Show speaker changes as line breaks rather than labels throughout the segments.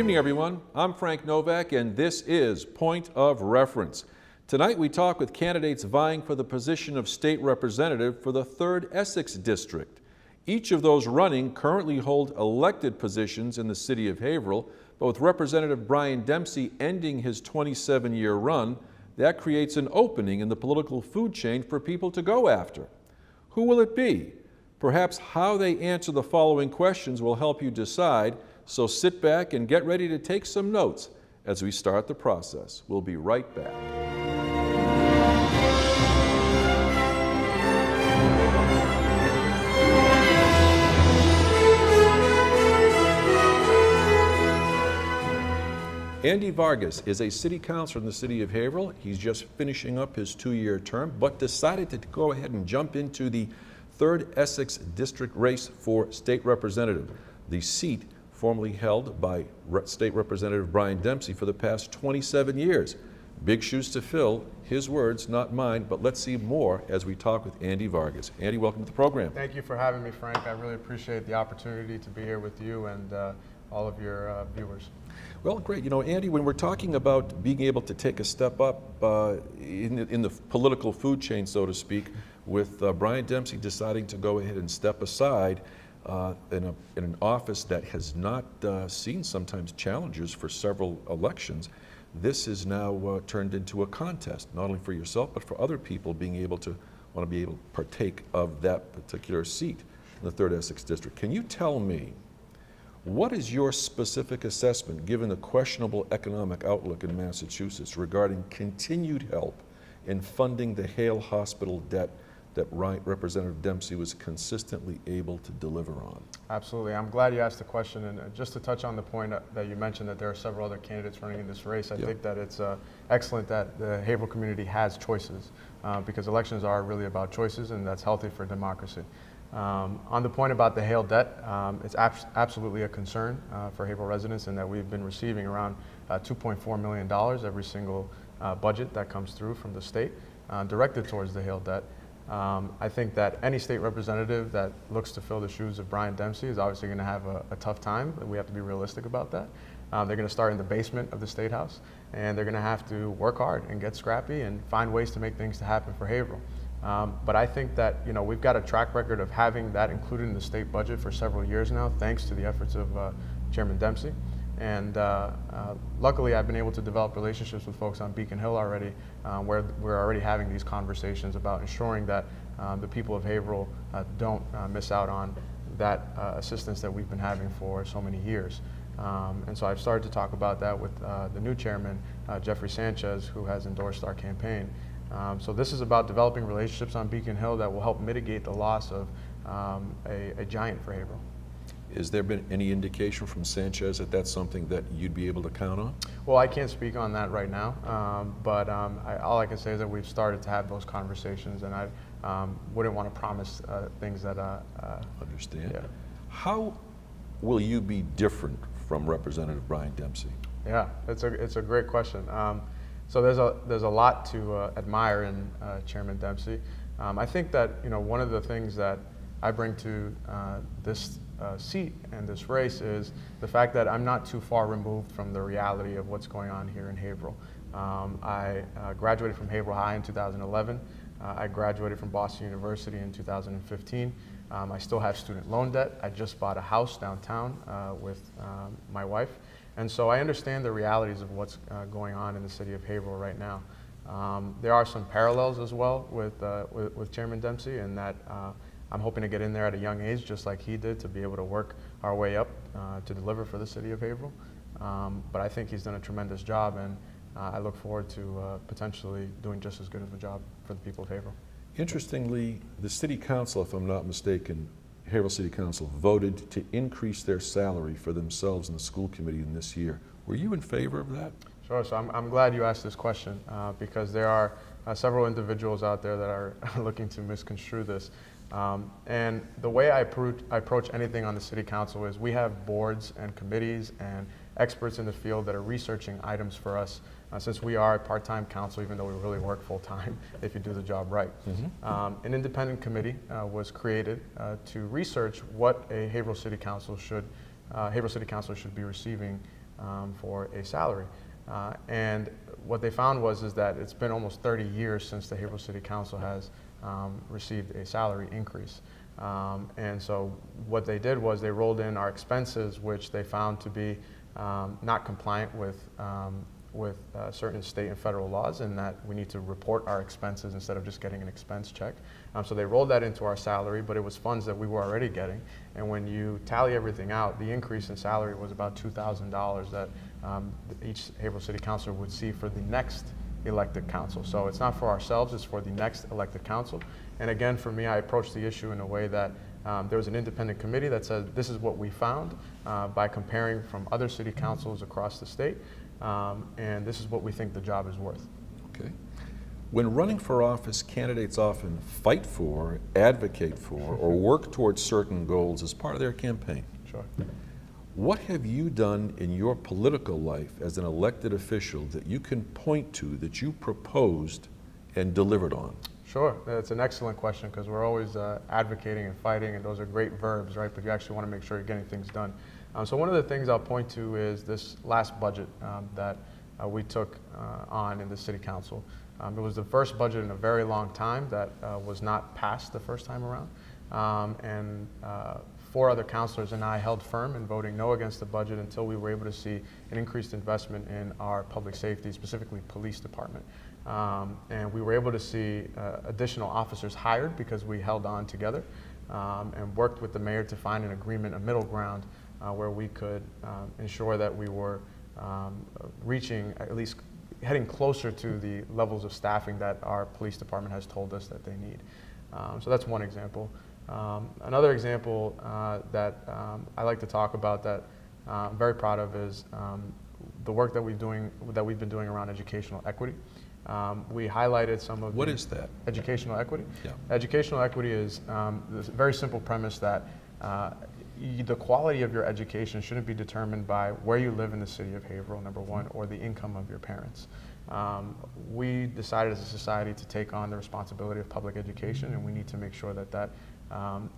evening, everyone. I'm Frank Novak, and this is Point of Reference. Tonight, we talk with candidates vying for the position of state representative for the 3rd Essex District. Each of those running currently hold elected positions in the city of Haverhill, but with Representative Brian Dempsey ending his 27-year run, that creates an opening in the political food chain for people to go after. Who will it be? Perhaps how they answer the following questions will help you decide, so sit back and get ready to take some notes as we start the process. We'll be right back. Andy Vargas is a city councilor in the city of Haverhill. He's just finishing up his 2-year term, but decided to go ahead and jump into the 3rd Essex District race for state representative, the seat formerly held by State Representative Brian Dempsey for the past 27 years. Big shoes to fill, his words, not mine, but let's see more as we talk with Andy Vargas. Andy, welcome to the program.
Thank you for having me, Frank. I really appreciate the opportunity to be here with you and all of your viewers.
Well, great. You know, Andy, when we're talking about being able to take a step up in the political food chain, so to speak, with Brian Dempsey deciding to go ahead and step aside in an office that has not seen sometimes challenges for several elections, this is now turned into a contest, not only for yourself, but for other people want to be able to partake of that particular seat in the 3rd Essex District. Can you tell me, what is your specific assessment, given the questionable economic outlook in Massachusetts, regarding continued help in funding the Hale Hospital debt that Representative Dempsey was consistently able to deliver on?
Absolutely. I'm glad you asked the question. And just to touch on the point that you mentioned that there are several other candidates running in this race, I think that it's excellent that the Haverhill community has choices because elections are really about choices, and that's healthy for democracy. On the point about the Hale debt, it's absolutely a concern for Haverhill residents, in that we've been receiving around $2.4 million every single budget that comes through from the state directed towards the Hale debt. I think that any state representative that looks to fill the shoes of Brian Dempsey is obviously going to have a tough time. We have to be realistic about that. They're going to start in the basement of the State House, and they're going to have to work hard and get scrappy and find ways to make things to happen for Haverhill. But I think that we've got a track record of having that included in the state budget for several years now, thanks to the efforts of Chairman Dempsey. And luckily, I've been able to develop relationships with folks on Beacon Hill already, where we're already having these conversations about ensuring that the people of Haverhill don't miss out on that assistance that we've been having for so many years. And so I've started to talk about that with the new chairman, Jeffrey Sanchez, who has endorsed our campaign. So this is about developing relationships on Beacon Hill that will help mitigate the loss of a giant for Haverhill.
Has there been any indication from Sanchez that that's something that you'd be able to count on?
Well, I can't speak on that right now, but all I can say is that we've started to have those conversations, and I wouldn't want to promise things that
understand.
Yeah.
How will you be different from Representative Brian Dempsey?
Yeah, it's a great question. So there's a lot to admire in Chairman Dempsey. I think that one of the things that I bring to this seat and this race is the fact that I'm not too far removed from the reality of what's going on here in Haverhill. I graduated from Haverhill High in 2011. I graduated from Boston University in 2015. I still have student loan debt. I just bought a house downtown with my wife. And so I understand the realities of what's going on in the city of Haverhill right now. There are some parallels as well with Chairman Dempsey, in that I'm hoping to get in there at a young age, just like he did, to be able to work our way up to deliver for the city of Haverhill. But I think he's done a tremendous job, and I look forward to potentially doing just as good of a job for the people of Haverhill.
Interestingly, the city council, if I'm not mistaken, Haverhill City Council voted to increase their salary for themselves and the school committee in this year. Were you in favor of that?
Sure. So I'm glad you asked this question because there are several individuals out there that are looking to misconstrue this. And the way I approach anything on the city council is we have boards and committees and experts in the field that are researching items for us, since we are a part-time council, even though we really work full-time if you do the job right. Mm-hmm. An independent committee was created to research what a Haverhill City Council should be receiving for a salary. And what they found is that it's been almost 30 years since the Haverhill City Council has received a salary increase. And so what they did was they rolled in our expenses, which they found to be not compliant with certain state and federal laws, and that we need to report our expenses instead of just getting an expense check. So they rolled that into our salary, but it was funds that we were already getting. And when you tally everything out, the increase in salary was about $2,000 that each Haverhill City Councilor would see for the next elected council. So it's not for ourselves, it's for the next elected council. And again, for me, I approached the issue in a way that there was an independent committee that said this is what we found by comparing from other city councils across the state, and this is what we think the job is worth.
Okay. When running for office, candidates often fight for, advocate for, or work towards certain goals as part of their campaign.
Sure.
What have you done in your political life as an elected official that you can point to that you proposed and delivered on?
Sure, it's an excellent question because we're always advocating and fighting, and those are great verbs, right? But you actually want to make sure you're getting things done. So one of the things I'll point to is this last budget that we took on in the City Council. It was the first budget in a very long time that was not passed the first time around. And 4 other councilors and I held firm in voting no against the budget until we were able to see an increased investment in our public safety, specifically police department. And we were able to see additional officers hired because we held on together and worked with the mayor to find an agreement, a middle ground, where we could ensure that we were reaching, at least heading closer to the levels of staffing that our police department has told us that they need. So that's one example. Another example that I like to talk about that I'm very proud of is the work that we've been doing around educational equity. We highlighted some of
What is that?
Educational equity.
Yeah.
Educational equity is this very simple premise that the quality of your education shouldn't be determined by where you live in the city of Haverhill, number one, or the income of your parents. We decided as a society to take on the responsibility of public education, and we need to make sure that that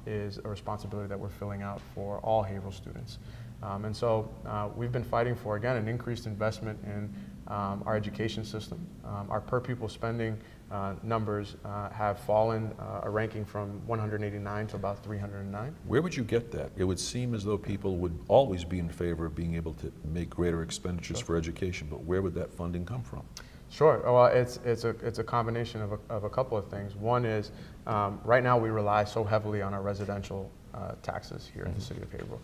is a responsibility that we're filling out for all Haverhill students. And so we've been fighting for, again, an increased investment in our education system. Our per pupil spending numbers have fallen a ranking from 189 to about 309.
Where would you get that? It would seem as though people would always be in favor of being able to make greater expenditures for education, but where would that funding come from?
Sure. Well, it's a combination of a couple of things. One is right now we rely so heavily on our residential taxes here in the city of Haverhill.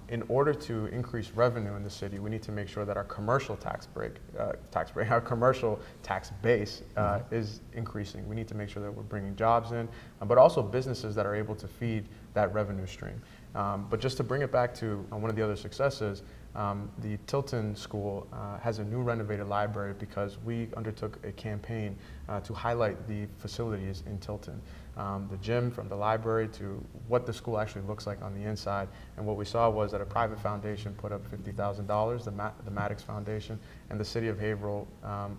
In order to increase revenue in the city, we need to make sure that our commercial our commercial tax base is increasing. We need to make sure that we're bringing jobs in, but also businesses that are able to feed that revenue stream. But just to bring it back to one of the other successes, the Tilton School has a new renovated library because we undertook a campaign to highlight the facilities in Tilton. The gym, from the library to what the school actually looks like on the inside. And what we saw was that a private foundation put up $50,000, the Maddox Foundation, and the city of Haverhill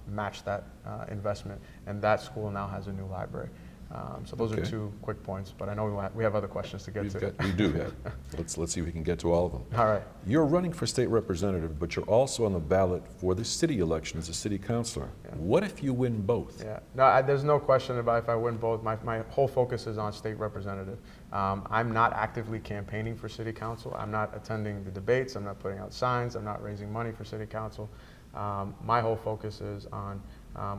matched that investment, and that school now has a new library. So those are 2 quick points, but I know we have other questions to get to.
We do have. Let's see if we can get to all of them.
All right.
You're running for state representative, but you're also on the ballot for the city election as a city councilor. Yeah. What if you win both?
Yeah, no, there's no question about if I win both. My whole focus is on state representative. I'm not actively campaigning for city council. I'm not attending the debates. I'm not putting out signs. I'm not raising money for city council. My whole focus is on,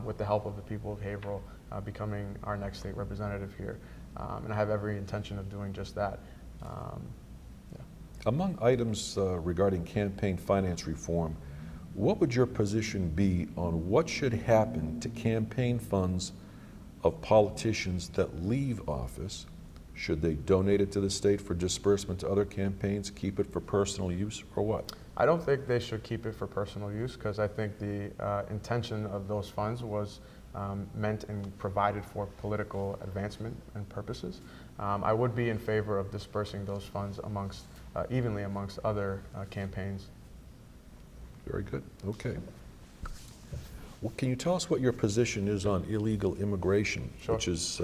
with the help of the people of Haverhill, becoming our next state representative here. And I have every intention of doing just that. Yeah.
Among items regarding campaign finance reform, what would your position be on what should happen to campaign funds of politicians that leave office? Should they donate it to the state for disbursement to other campaigns, keep it for personal use, or what?
I don't think they should keep it for personal use because I think the intention of those funds was meant and provided for political advancement and purposes. I would be in favor of dispersing those funds evenly amongst other campaigns.
Very good. Okay. Well, can you tell us what your position is on illegal immigration,
Sure.
which is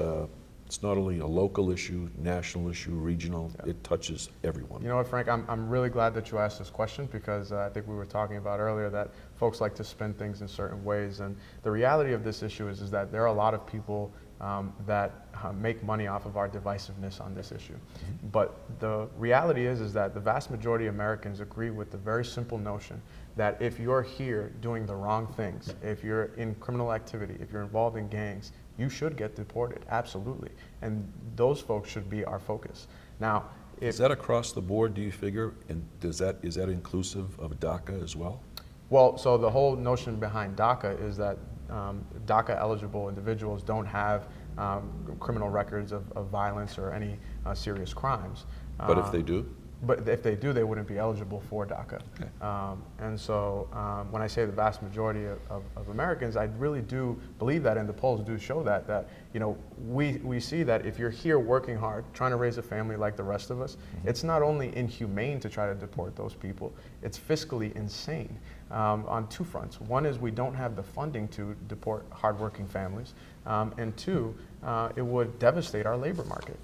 It's not only a local issue, national issue, regional, it touches everyone.
You know what, Frank, I'm really glad that you asked this question, because I think we were talking about earlier that folks like to spin things in certain ways. And the reality of this issue is that there are a lot of people that make money off of our divisiveness on this issue. But the reality is that the vast majority of Americans agree with the very simple notion that if you're here doing the wrong things, if you're in criminal activity, if you're involved in gangs, you should get deported, absolutely. And those folks should be our focus. Now,
Is that across the board, do you figure? And is that inclusive of DACA as well?
Well, so the whole notion behind DACA is that DACA eligible individuals don't have criminal records of violence or any serious crimes.
But if they do?
But if they do, they wouldn't be eligible for DACA.
Okay.
And so when I say the vast majority of Americans, I really do believe that, and the polls do show that you know, we see that if you're here working hard, trying to raise a family like the rest of us, it's not only inhumane to try to deport those people, it's fiscally insane on two fronts. One is we don't have the funding to deport hardworking families, and two, it would devastate our labor market.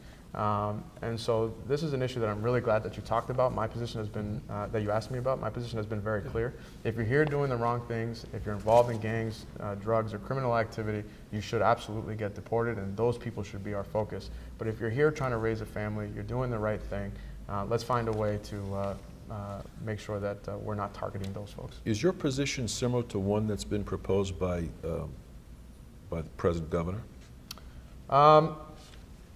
And so this is an issue that I'm really glad that you talked about. My position has been, that you asked me about, my position has been very clear. If you're here doing the wrong things, if you're involved in gangs, drugs, or criminal activity, you should absolutely get deported, and those people should be our focus. But if you're here trying to raise a family, you're doing the right thing, let's find a way to make sure that we're not targeting those folks.
Is your position similar to one that's been proposed by the present governor?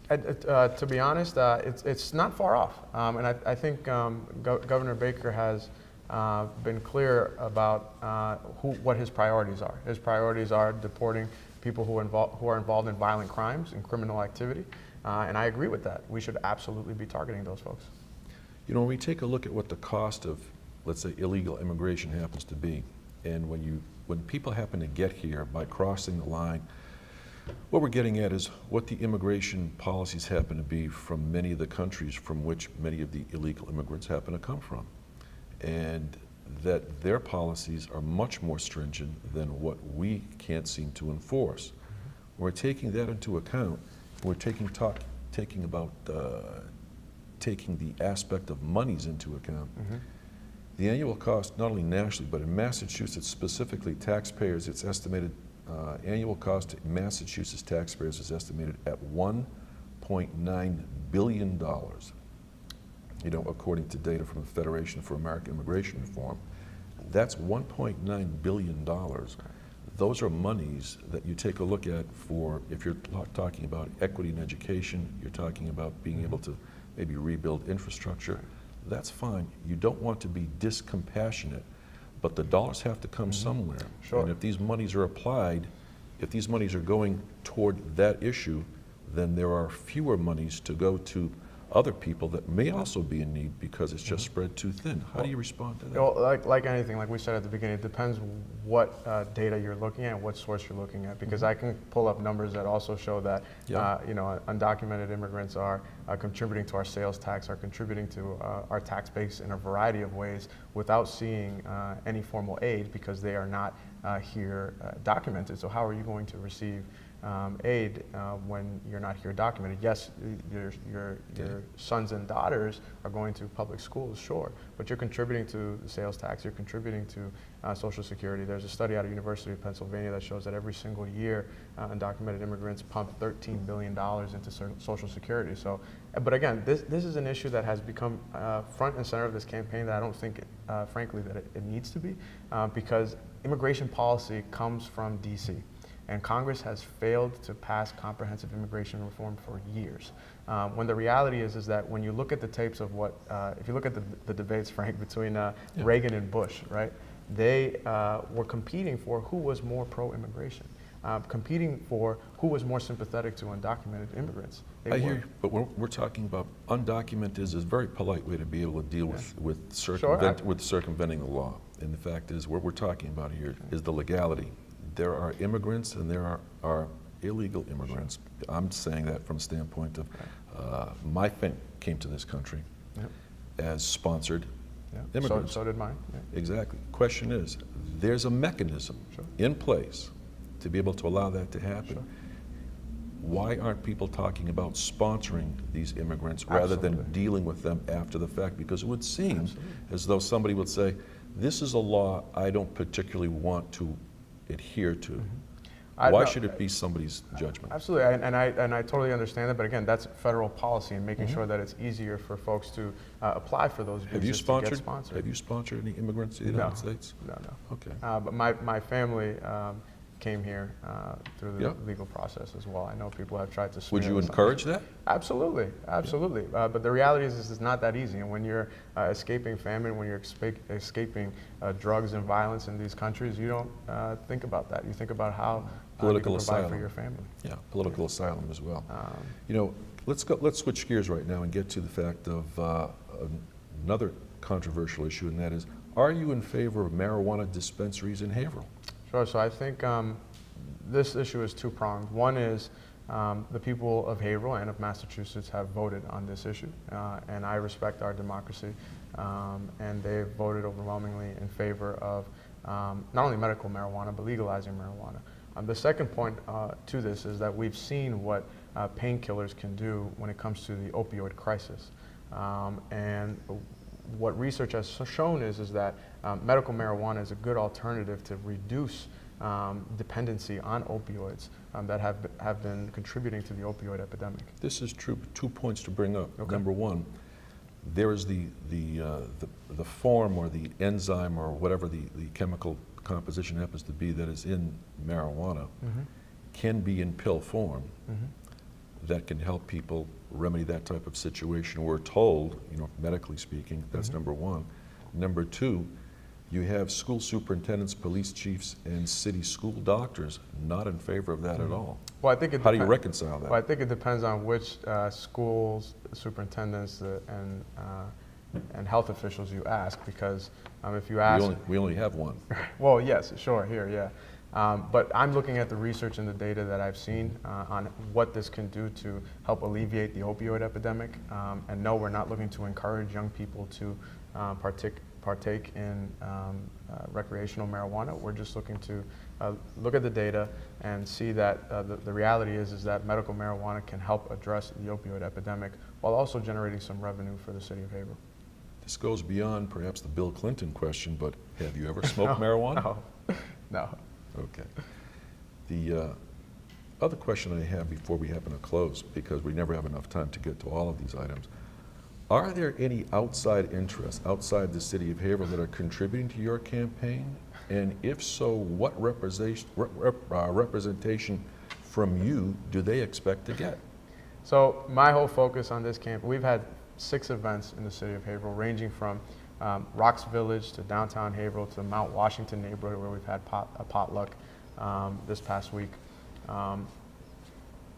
To be honest, it's not far off, and I think Governor Baker has been clear about what his priorities are. His priorities are deporting people who are involved in violent crimes and criminal activity, and I agree with that. We should absolutely be targeting those folks.
You know, when we take a look at what the cost of, let's say, illegal immigration happens to be, and when people happen to get here by crossing the line, what we're getting at is what the immigration policies happen to be from many of the countries from which many of the illegal immigrants happen to come from. And that their policies are much more stringent than what we can't seem to enforce. We're taking that into account. We're taking the aspect of monies into account. The annual cost, not only nationally, but in Massachusetts specifically, taxpayers, it's estimated annual cost to Massachusetts taxpayers is estimated at $1.9 billion. You know, according to data from the Federation for American Immigration Reform, that's $1.9 billion. Those are monies that you take a look at for, if you're talking about equity in education, you're talking about being able to maybe rebuild infrastructure. That's fine. You don't want to be discompassionate, but the dollars have to come somewhere.
Sure.
And if these monies are applied, if these monies are going toward that issue, then there are fewer monies to go to other people that may also be in need because it's just spread too thin. How do you respond to that?
Well, like anything, like we said at the beginning, it depends what data you're looking at, what source you're looking at, because I can pull up numbers that also show that you know, undocumented immigrants are contributing to our sales tax, are contributing to our tax base in a variety of ways without seeing any formal aid because they are not here documented. So how are you going to receive aid when you're not here documented? Yes, your sons and daughters are going to public schools, sure, but you're contributing to the sales tax, you're contributing to Social Security. There's a study out of University of Pennsylvania that shows that every single year undocumented immigrants pump $13 billion into Social Security. So, but again, this is an issue that has become front and center of this campaign that I don't think, frankly, that it needs to be, because immigration policy comes from DC. And Congress has failed to pass comprehensive immigration reform for years. When the reality is that when you look at the tapes of what, if you look at the debates, Frank, between Reagan and Bush, right? They were competing for who was more pro-immigration, competing for who was more sympathetic to undocumented immigrants.
I hear you, but we're talking about undocumented is a very polite way to be able to deal with circumventing the law. And the fact is, what we're talking about here is the legality. There are immigrants and there are illegal immigrants. I'm saying that from a standpoint of my family came to this country as sponsored immigrants.
So did mine.
Exactly. Question is, there's a mechanism in place to be able to allow that to happen. why aren't people talking about sponsoring these immigrants rather than
Absolutely.
dealing with them after the fact? Because it would seem as though somebody would say, this is a law I don't particularly want to adhere to. Why should it be somebody's judgment?
Absolutely, and I totally understand that. But again, that's federal policy and making sure that it's easier for folks to apply for those visas to get sponsored.
Have you sponsored any immigrants in the United States?
No.
Okay.
But my family came here through the legal process as well. I know people have tried to smear
Would you
us on
encourage
it.
that?
Absolutely. But the reality is it's not that easy. And when you're escaping famine, when you're escaping drugs and violence in these countries, you don't think about that. You think about how
Political
you can provide
asylum
for your family.
Yeah, political asylum as well. You know, let's switch gears right now and get to the fact of another controversial issue, and that is, are you in favor of marijuana dispensaries in Haverhill?
Sure. So I think this issue is two-pronged. One is the people of Haverhill and of Massachusetts have voted on this issue, and I respect our democracy, and they've voted overwhelmingly in favor of not only medical marijuana, but legalizing marijuana. The second point to this is that we've seen what painkillers can do when it comes to the opioid crisis. And what research has shown is that medical marijuana is a good alternative to reduce dependency on opioids that have been contributing to the opioid epidemic.
This is true. 2 points to bring up.
Okay.
Number one, there is the form or the enzyme or whatever the chemical composition happens to be that is in marijuana can be in pill form that can help people remedy that type of situation. We're told, you know, medically speaking, that's number one. Number two, you have school superintendents, police chiefs, and city school doctors not in favor of that at all.
Well, I think
How do you reconcile that?
Well, I think it depends on which schools, superintendents, and health officials you ask, because if you ask...
We only have one.
Well, yes, sure, here, yeah. But I'm looking at the research and the data that I've seen on what this can do to help alleviate the opioid epidemic. And no, we're not looking to encourage young people to partake in recreational marijuana. We're just looking to look at the data and see that the reality is that medical marijuana can help address the opioid epidemic while also generating some revenue for the city of Haverhill.
This goes beyond perhaps the Bill Clinton question, but have you ever smoked marijuana?
No.
Okay. The other question I have before we happen to close, because we never have enough time to get to all of these items, are there any outside interests outside the city of Haverhill that are contributing to your campaign? And if so, what representation from you do they expect to get?
So my whole focus on this campaign, we've had 6 events in the city of Haverhill, ranging from Rocks Village to downtown Haverhill to the Mount Washington neighborhood, where we've had a potluck this past week.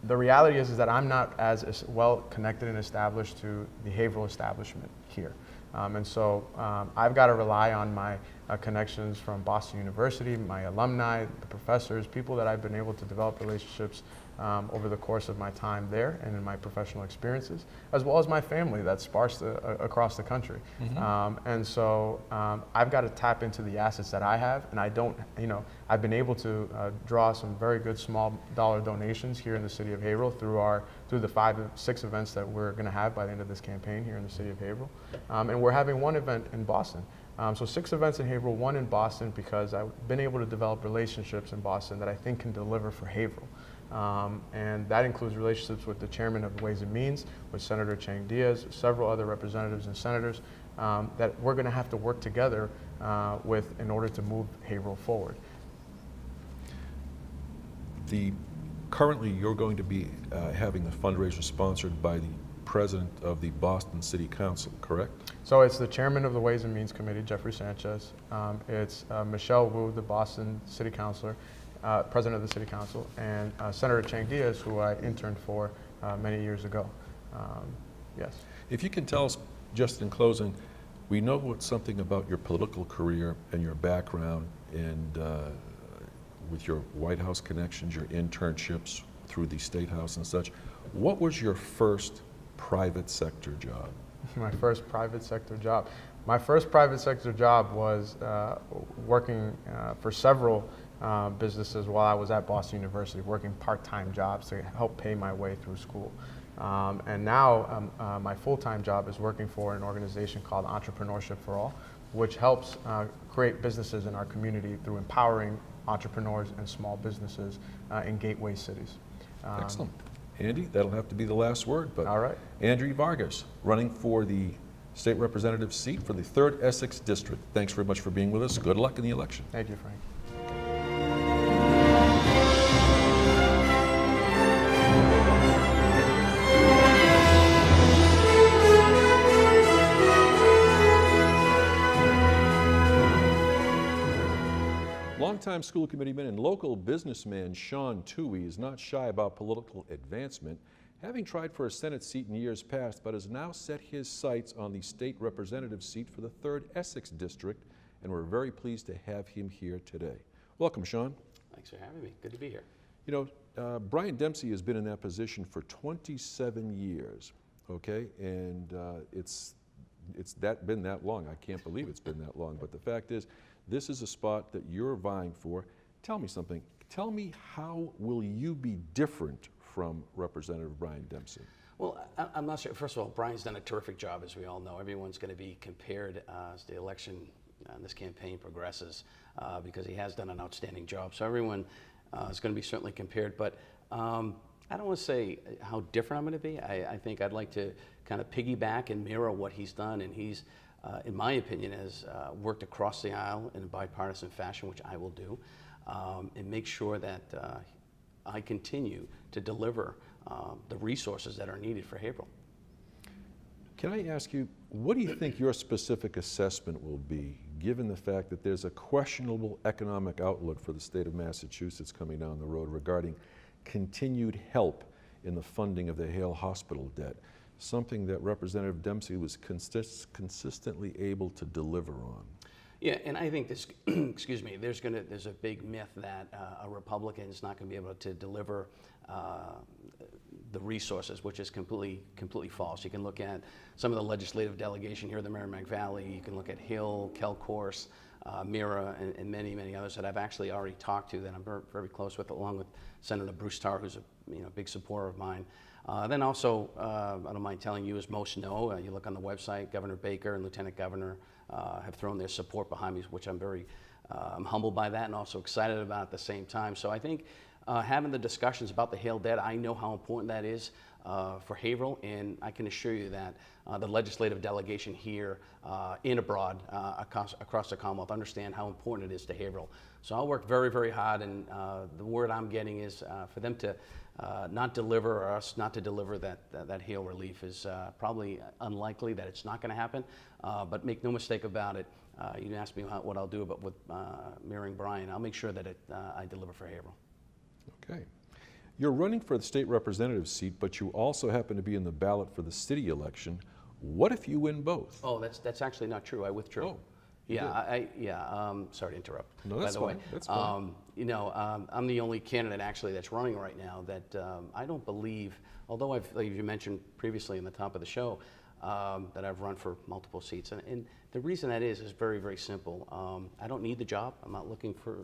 The reality is that I'm not as well connected and established to the Haverhill establishment here. And so I've got to rely on my connections from Boston University, my alumni, the professors, people that I've been able to develop relationships over the course of my time there and in my professional experiences, as well as my family that's sparse across the country. And so I've got to tap into the assets that I have, and I don't, I've been able to draw some very good small dollar donations here in the city of Haverhill through the 5 or 6 events that we're going to have by the end of this campaign here in the city of Haverhill. And we're having 1 event in Boston. So 6 events in Haverhill, 1 in Boston, because I've been able to develop relationships in Boston that I think can deliver for Haverhill. And that includes relationships with the chairman of Ways and Means, with Senator Chang Diaz, several other representatives and senators that we're going to have to work together with in order to move Haverhill forward.
Currently, you're going to be having the fundraiser sponsored by the president of the Boston City Council, correct?
So it's the chairman of the Ways and Means Committee, Jeffrey Sanchez. It's Michelle Wu, the Boston City Councilor, president of the City Council, and Senator Chang Diaz, who I interned for many years ago. Yes. If
you can tell us, just in closing, we know something about your political career and your background, and with your White House connections, your internships through the State House and such. What was your first private sector job?
My first private sector job. My first private sector job was working for several businesses while I was at Boston University, working part-time jobs to help pay my way through school. And now my full-time job is working for an organization called Entrepreneurship for All, which helps create businesses in our community through empowering entrepreneurs and small businesses in gateway cities.
Excellent. Andy, that'll have to be the last word. But
All right.
Andrew Vargas, running for the state representative seat for the 3rd Essex District. Thanks very much for being with us. Good luck in the election.
Thank you, Frank.
Longtime school committeeman and local businessman Sean Toohey is not shy about political advancement, having tried for a Senate seat in years past, but has now set his sights on the state representative seat for the 3rd Essex District, and we're very pleased to have him here today. Welcome, Sean.
Thanks for having me. Good to be here.
You know, Brian Dempsey has been in that position for 27 years, okay? And it's been that long. I can't believe it's been that long, but the fact is, this is a spot that you're vying for. Tell me something. Tell me, how will you be different from Representative Brian Dempsey?
Well, I'm not sure. First of all, Brian's done a terrific job, as we all know. Everyone's going to be compared as the election and this campaign progresses because he has done an outstanding job. So everyone is going to be certainly compared. But I don't want to say how different I'm going to be. I think I'd like to kind of piggyback and mirror what he's done. And he's, in my opinion, has worked across the aisle in a bipartisan fashion, which I will do, and make sure that I continue to deliver the resources that are needed for Haverhill.
Can I ask you, what do you think your specific assessment will be, given the fact that there's a questionable economic outlook for the state of Massachusetts coming down the road regarding continued help in the funding of the Hale Hospital debt, something that Representative Dempsey was consistently able to deliver on?
Yeah, and I think this, excuse me, there's a big myth that a Republican is not going to be able to deliver the resources, which is completely false. You can look at some of the legislative delegation here in the Merrimack Valley. You can look at Hill, Kelcourse, Mira, and many others that I've actually already talked to that I'm very close with, along with Senator Bruce Tarr, who's a big supporter of mine. Then also, I don't mind telling you, as most know, you look on the website, Governor Baker and Lieutenant Governor have thrown their support behind me, which I'm very humbled by that and also excited about at the same time. So I think having the discussions about the Hale debt, I know how important that is for Haverhill, and I can assure you that the legislative delegation here and abroad across the Commonwealth understand how important it is to Haverhill. So I'll work very hard, and the word I'm getting is for them to not deliver, or us not to deliver that Hale relief is probably unlikely that it's not going to happen. But make no mistake about it. You asked me what I'll do, but with mirroring Brian, I'll make sure that I deliver for Haverhill.
Okay. You're running for the state representative seat, but you also happen to be in the ballot for the city election. What if you win both?
Oh, that's actually not true. I withdrew.
Oh,
yeah, sorry to interrupt.
No, that's
by the
fine.
way.
That's fine.
I'm the only candidate actually that's running right now that I don't believe, although like you mentioned previously in the top of the show, that I've run for multiple seats. And the reason that is very simple. I don't need the job. I'm not looking for,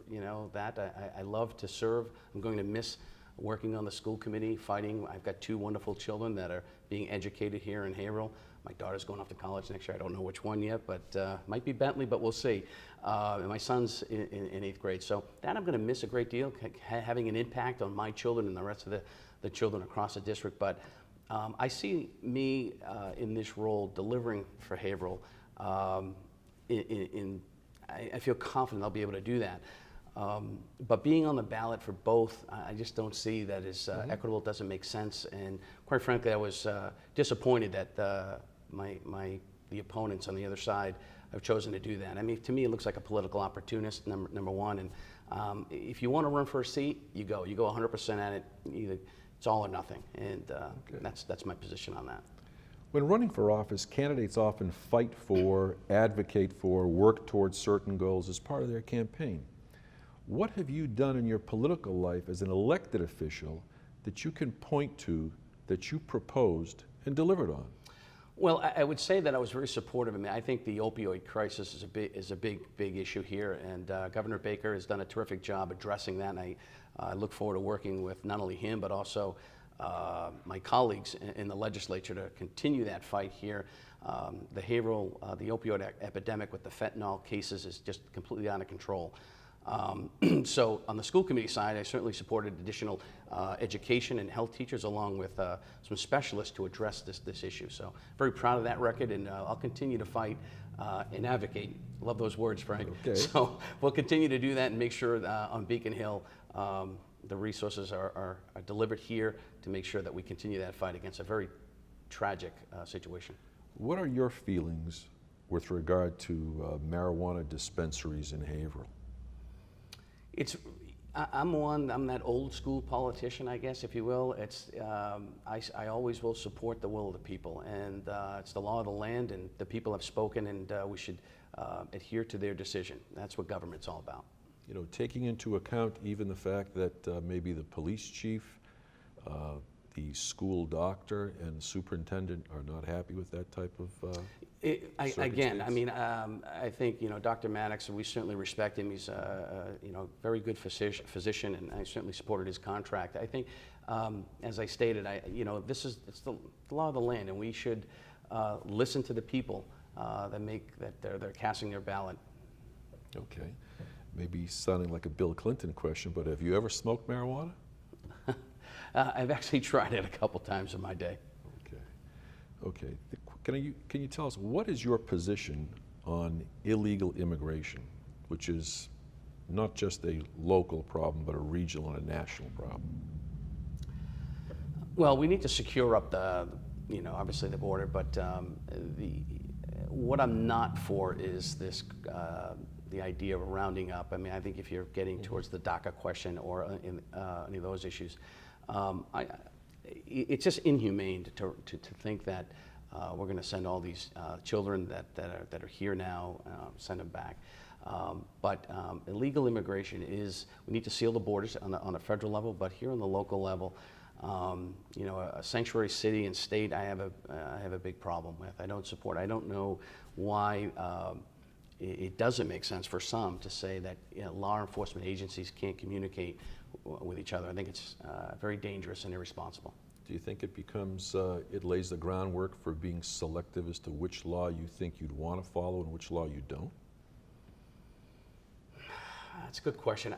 that. I love to serve. I'm going to miss working on the school committee, fighting. I've got 2 wonderful children that are being educated here in Haverhill. My daughter's going off to college next year. I don't know which one yet, but might be Bentley, but we'll see. And my son's in 8th grade. So that I'm going to miss a great deal, having an impact on my children and the rest of the children across the district. But I see me in this role delivering for Haverhill. I feel confident I'll be able to do that. But being on the ballot for both, I just don't see that as equitable. It doesn't make sense. And quite frankly, I was disappointed that the opponents on the other side have chosen to do that. I mean, to me, it looks like a political opportunist, number one. And if you want to run for a seat, you go 100% at it. Either it's all or nothing. And that's my position on that.
When running for office, candidates often fight for, advocate for, work towards certain goals as part of their campaign. What have you done in your political life as an elected official that you can point to that you proposed and delivered on?
Well, I would say that I was very supportive. I mean, I think the opioid crisis is a big issue here, and Governor Baker has done a terrific job addressing that. And I look forward to working with not only him but also my colleagues in the legislature to continue that fight here. The Haverhill, the opioid epidemic with the fentanyl cases is just completely out of control. So on the school committee side, I certainly supported additional education and health teachers along with some specialists to address this issue. So very proud of that record, and I'll continue to fight and advocate. Love those words, Frank.
Okay.
So we'll continue to do that and make sure on Beacon Hill the resources are delivered here to make sure that we continue that fight against a very tragic situation.
What are your feelings with regard to marijuana dispensaries in Haverhill?
I'm that old school politician, I guess, if you will. I always will support the will of the people, and it's the law of the land, and the people have spoken, and we should adhere to their decision. That's what government's all about.
You know, taking into account even the fact that maybe the police chief, the school doctor, and superintendent are not happy with that type of
Again, I mean, I think, you know, Dr. Maddox, we certainly respect him. He's you know, very good physician, and I certainly supported his contract. I think, as I stated, you know, it's the law of the land, and we should listen to the people that they're casting their ballot.
Okay, maybe sounding like a Bill Clinton question, but have you ever smoked marijuana?
I've actually tried it a couple times in my day.
Okay. Can you tell us, what is your position on illegal immigration, which is not just a local problem, but a regional and a national problem?
Well, we need to secure up you know, obviously the border, but what I'm not for is this, the idea of rounding up. I mean, I think if you're getting towards the DACA question or any of those issues, it's just inhumane to think that we're going to send all these children that are here now, send them back. But illegal immigration we need to seal the borders on a federal level, but here on the local level, you know, a sanctuary city and state, I have a big problem with. I don't support. I don't know why it doesn't make sense for some to say that, you know, law enforcement agencies can't communicate with each other. I think it's very dangerous and irresponsible.
Do you think it becomes, it lays the groundwork for being selective as to which law you think you'd want to follow and which law you don't?
That's a good question.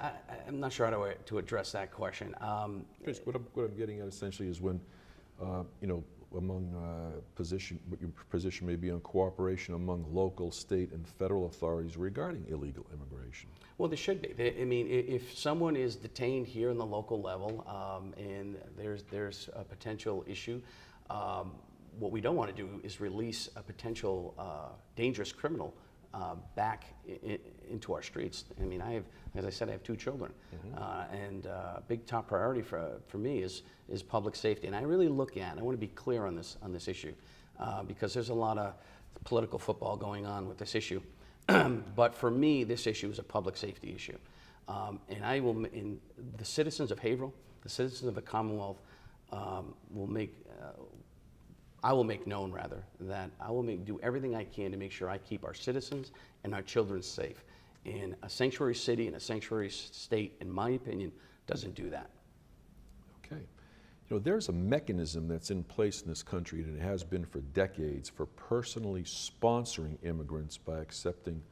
I'm not sure how to address that question.
What I'm getting at essentially is when, you know, among what your position may be on cooperation among local, state, and federal authorities regarding illegal immigration.
Well, there should be. I mean, if someone is detained here in the local level and there's a potential issue, what we don't want to do is release a potential dangerous criminal back into our streets. I mean, as I said, I have 2 children, and a big top priority for me is public safety. And I really look at, and I want to be clear on this issue, because there's a lot of political football going on with this issue. But for me, this issue is a public safety issue, and the citizens of Haverhill, the citizens of the Commonwealth, I will make known, rather, that I will do everything I can to make sure I keep our citizens and our children safe. And a sanctuary city and a sanctuary state, in my opinion, doesn't do that.
Okay. You know, there's a mechanism that's in place in this country, and it has been for decades, for personally sponsoring immigrants by accepting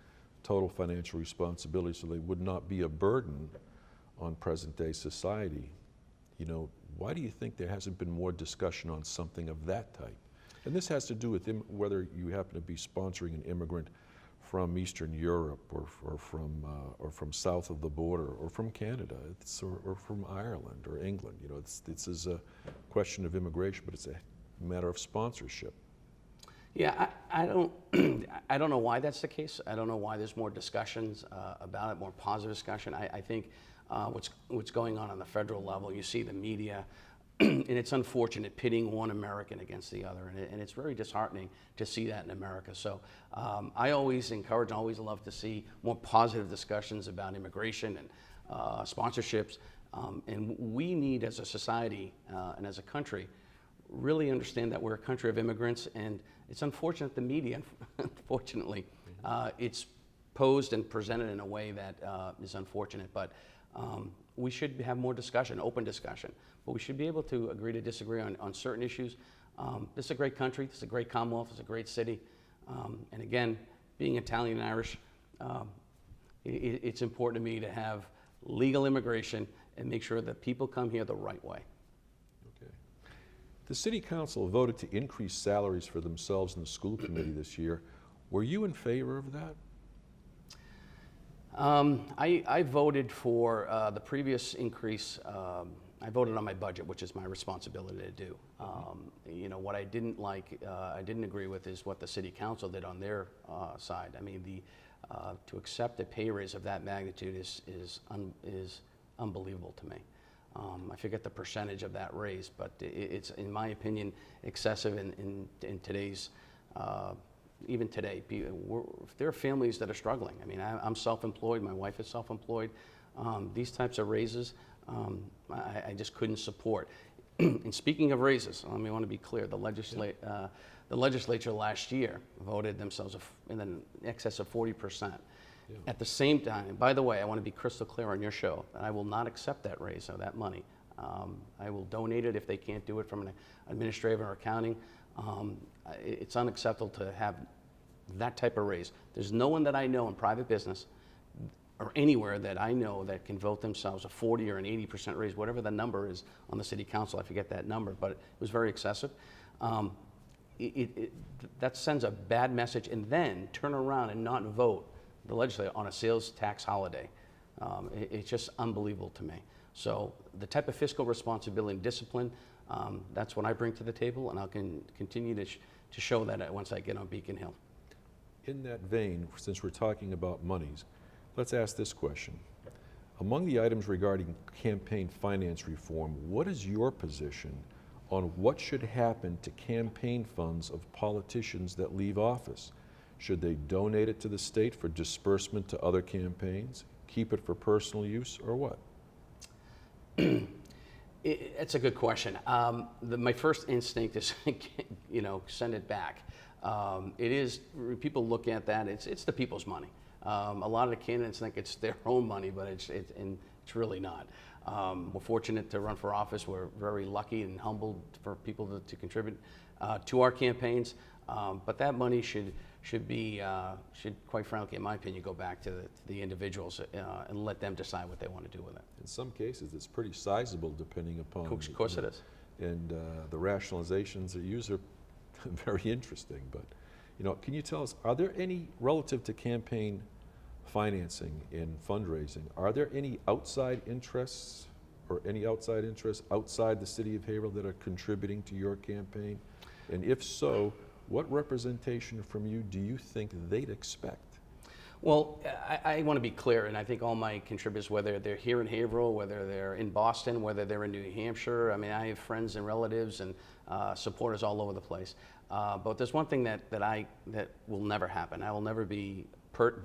total financial responsibility so they would not be a burden on present-day society. You know, why do you think there hasn't been more discussion on something of that type? And this has to do with whether you happen to be sponsoring an immigrant from Eastern Europe or from south of the border or from Canada or from Ireland or England. You know, this is a question of immigration, but it's a matter of sponsorship.
Yeah, I don't I don't know why that's the case. I don't know why there's more discussions about it, more positive discussion. I think what's going on the federal level, you see the media, and it's unfortunate pitting one American against the other, and it's very disheartening to see that in America. So I always encourage, always love to see more positive discussions about immigration and sponsorships, and we need, as a society and as a country, really understand that we're a country of immigrants, and it's unfortunate the media, unfortunately, it's posed and presented in a way that is unfortunate, but we should have more discussion, open discussion, but we should be able to agree to disagree on certain issues. This is a great country, this is a great Commonwealth, it's a great city, and again, being Italian and Irish, it's important to me to have legal immigration and make sure that people come here the right way.
Okay. The City Council voted to increase salaries for themselves and the school committee this year. Were you in favor of that?
I voted for the previous increase. I voted on my budget, which is my responsibility to do. You know, what I didn't like, I didn't agree with is what the City Council did on their side. I mean, to accept a pay raise of that magnitude is unbelievable to me. I forget the percentage of that raise, but it's, in my opinion, excessive in today's, even today. There are families that are struggling. I mean, I'm self-employed, my wife is self-employed. These types of raises, I just couldn't support. And speaking of raises, I want to be clear, the legislature last year voted themselves in excess of 40%. Yeah. At the same time, and by the way, I want to be crystal clear on your show, I will not accept that raise or that money. I will donate it if they can't do it from an administrative or accounting. It's unacceptable to have that type of raise. There's no one that I know in private business or anywhere that I know that can vote themselves a 40 or an 80% raise, whatever the number is on the City Council. I forget that number, but it was very excessive. That sends a bad message, and then turn around and not vote the legislature on a sales tax holiday. It's just unbelievable to me. So the type of fiscal responsibility and discipline, that's what I bring to the table, and I'll continue to show that once I get on Beacon Hill.
In that vein, since we're talking about monies, let's ask this question. Among the items regarding campaign finance reform, what is your position on what should happen to campaign funds of politicians that leave office? Should they donate it to the state for disbursement to other campaigns, keep it for personal use, or what?
It's a good question. My first instinct is, send it back. It is, people look at that, it's the people's money. A lot of the candidates think it's their own money, but it's really not. We're fortunate to run for office. We're very lucky and humbled for people to contribute to our campaigns. But that money should quite frankly, in my opinion, go back to the individuals and let them decide what they want to do with it.
In some cases, it's pretty sizable depending upon.
Of course it is.
And the rationalizations that you use are very interesting. But, can you tell us, are there any, relative to campaign financing and fundraising, are there any outside interests or any outside interests outside the city of Haverhill that are contributing to your campaign? And if so, what representation from you do you think they'd expect?
Well, I want to be clear, and I think all my contributors, whether they're here in Haverhill, whether they're in Boston, whether they're in New Hampshire, I have friends and relatives and supporters all over the place. But there's one thing that will never happen. I will never be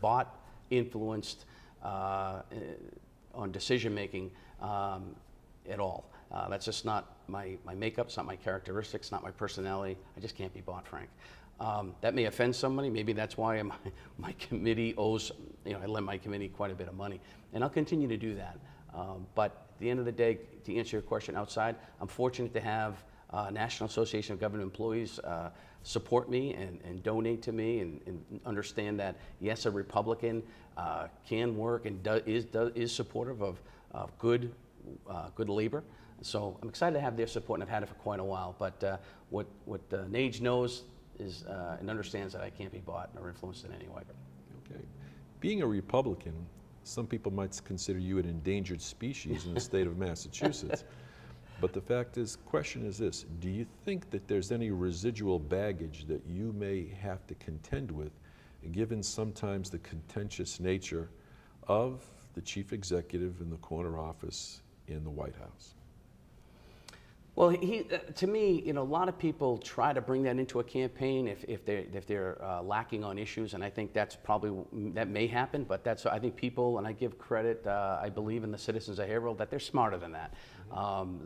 bought, influenced on decision making at all. That's just not my makeup, it's not my characteristics, not my personality. I just can't be bought, Frank. That may offend somebody. Maybe that's why my committee owes, I lend my committee quite a bit of money. And I'll continue to do that. But at the end of the day, to answer your question outside, I'm fortunate to have National Association of Government Employees support me and donate to me and understand that, yes, a Republican can work and is supportive of good labor. So I'm excited to have their support, and I've had it for quite a while. But what NAGE knows is and understands that I can't be bought or influenced in any way.
Okay. Being a Republican, some people might consider you an endangered species in the state of Massachusetts. But the question is this: do you think that there's any residual baggage that you may have to contend with, given sometimes the contentious nature of the chief executive in the corner office in the White House?
Well, to me, a lot of people try to bring that into a campaign if they're lacking on issues, and I think that may happen. But I think people, and I give credit, I believe in the citizens of Haverhill that they're smarter than that.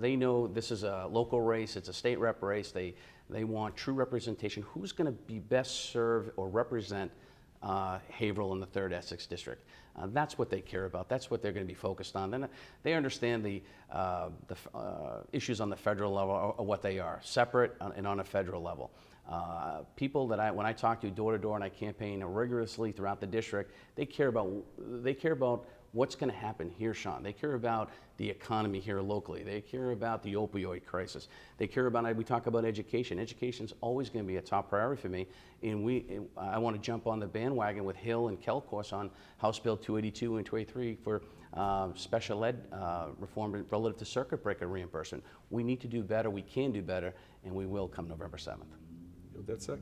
They know this is a local race, it's a state rep race. They want true representation. Who's going to be best served or represent Haverhill in the 3rd Essex District? That's what they care about. That's what they're going to be focused on. Then they understand the issues on the federal level are what they are, separate and on a federal level. People that when I talk to door to door and I campaign rigorously throughout the district, they care about what's going to happen here, Sean. They care about the economy here locally. They care about the opioid crisis. They care about, we talk about education. Education's always going to be a top priority for me. And I want to jump on the bandwagon with Hill and Kelcourse on House Bill 282 and 283 for special ed reform relative to circuit breaker reimbursement. We need to do better, we can do better, and we will come November 7th.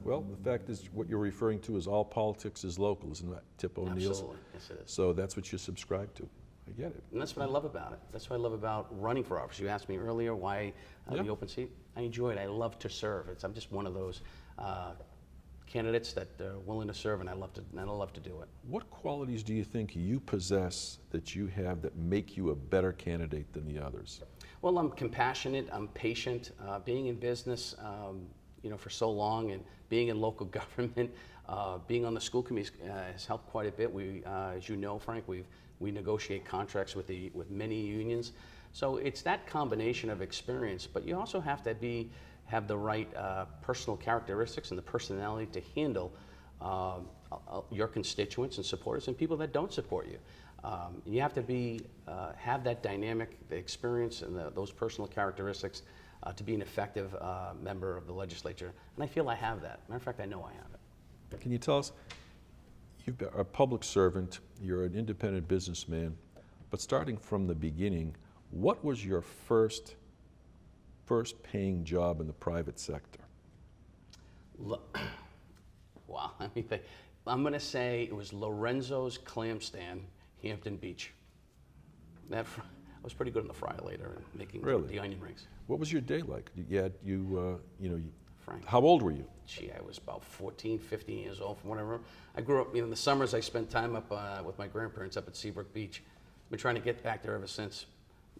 Well, the fact is, what you're referring to is all politics is local, isn't that Tip O'Neill's?
Absolutely, yes it is.
So that's what you subscribe to. I get it.
And that's what I love about it. That's what I love about running for office. You asked me earlier why the open seat. I enjoy it. I love to serve. I'm just one of those candidates that are willing to serve, and I love to do it.
What qualities do you think you possess that you have that make you a better candidate than the others?
Well, I'm compassionate. I'm patient. Being in business, for so long, and being in local government, being on the school committee has helped quite a bit. We, as you know, Frank, we negotiate contracts with many unions. So it's that combination of experience, but you also have to have the right personal characteristics and the personality to handle your constituents and supporters and people that don't support you. You have to have that dynamic, the experience and those personal characteristics to be an effective member of the legislature. And I feel I have that. Matter of fact, I know I have it.
Can you tell us, you've been a public servant, you're an independent businessman, but starting from the beginning, what was your first paying job in the private sector?
Wow, I'm going to say it was Lorenzo's Clam Stand, Hampton Beach. I was pretty good on the fry later and making the onion rings.
What was your day like?
Frank.
How old were you?
Gee, I was about 14, 15 years old, from whatever. I grew up, in the summers I spent time up with my grandparents up at Seabrook Beach. Been trying to get back there ever since.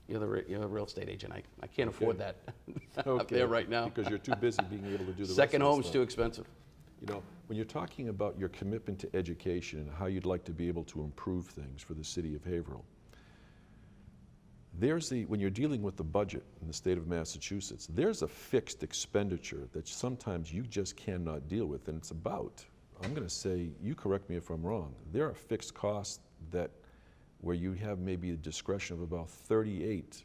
You're a real estate agent. I can't afford that up there right now.
Because you're too busy being able to do the
Second
rest of
home's
stuff.
too expensive.
When you're talking about your commitment to education and how you'd like to be able to improve things for the city of Haverhill, when you're dealing with the budget in the state of Massachusetts, there's a fixed expenditure that sometimes you just cannot deal with, and it's about, I'm going to say, you correct me if I'm wrong, there are fixed costs where you have maybe a discretion of about 38%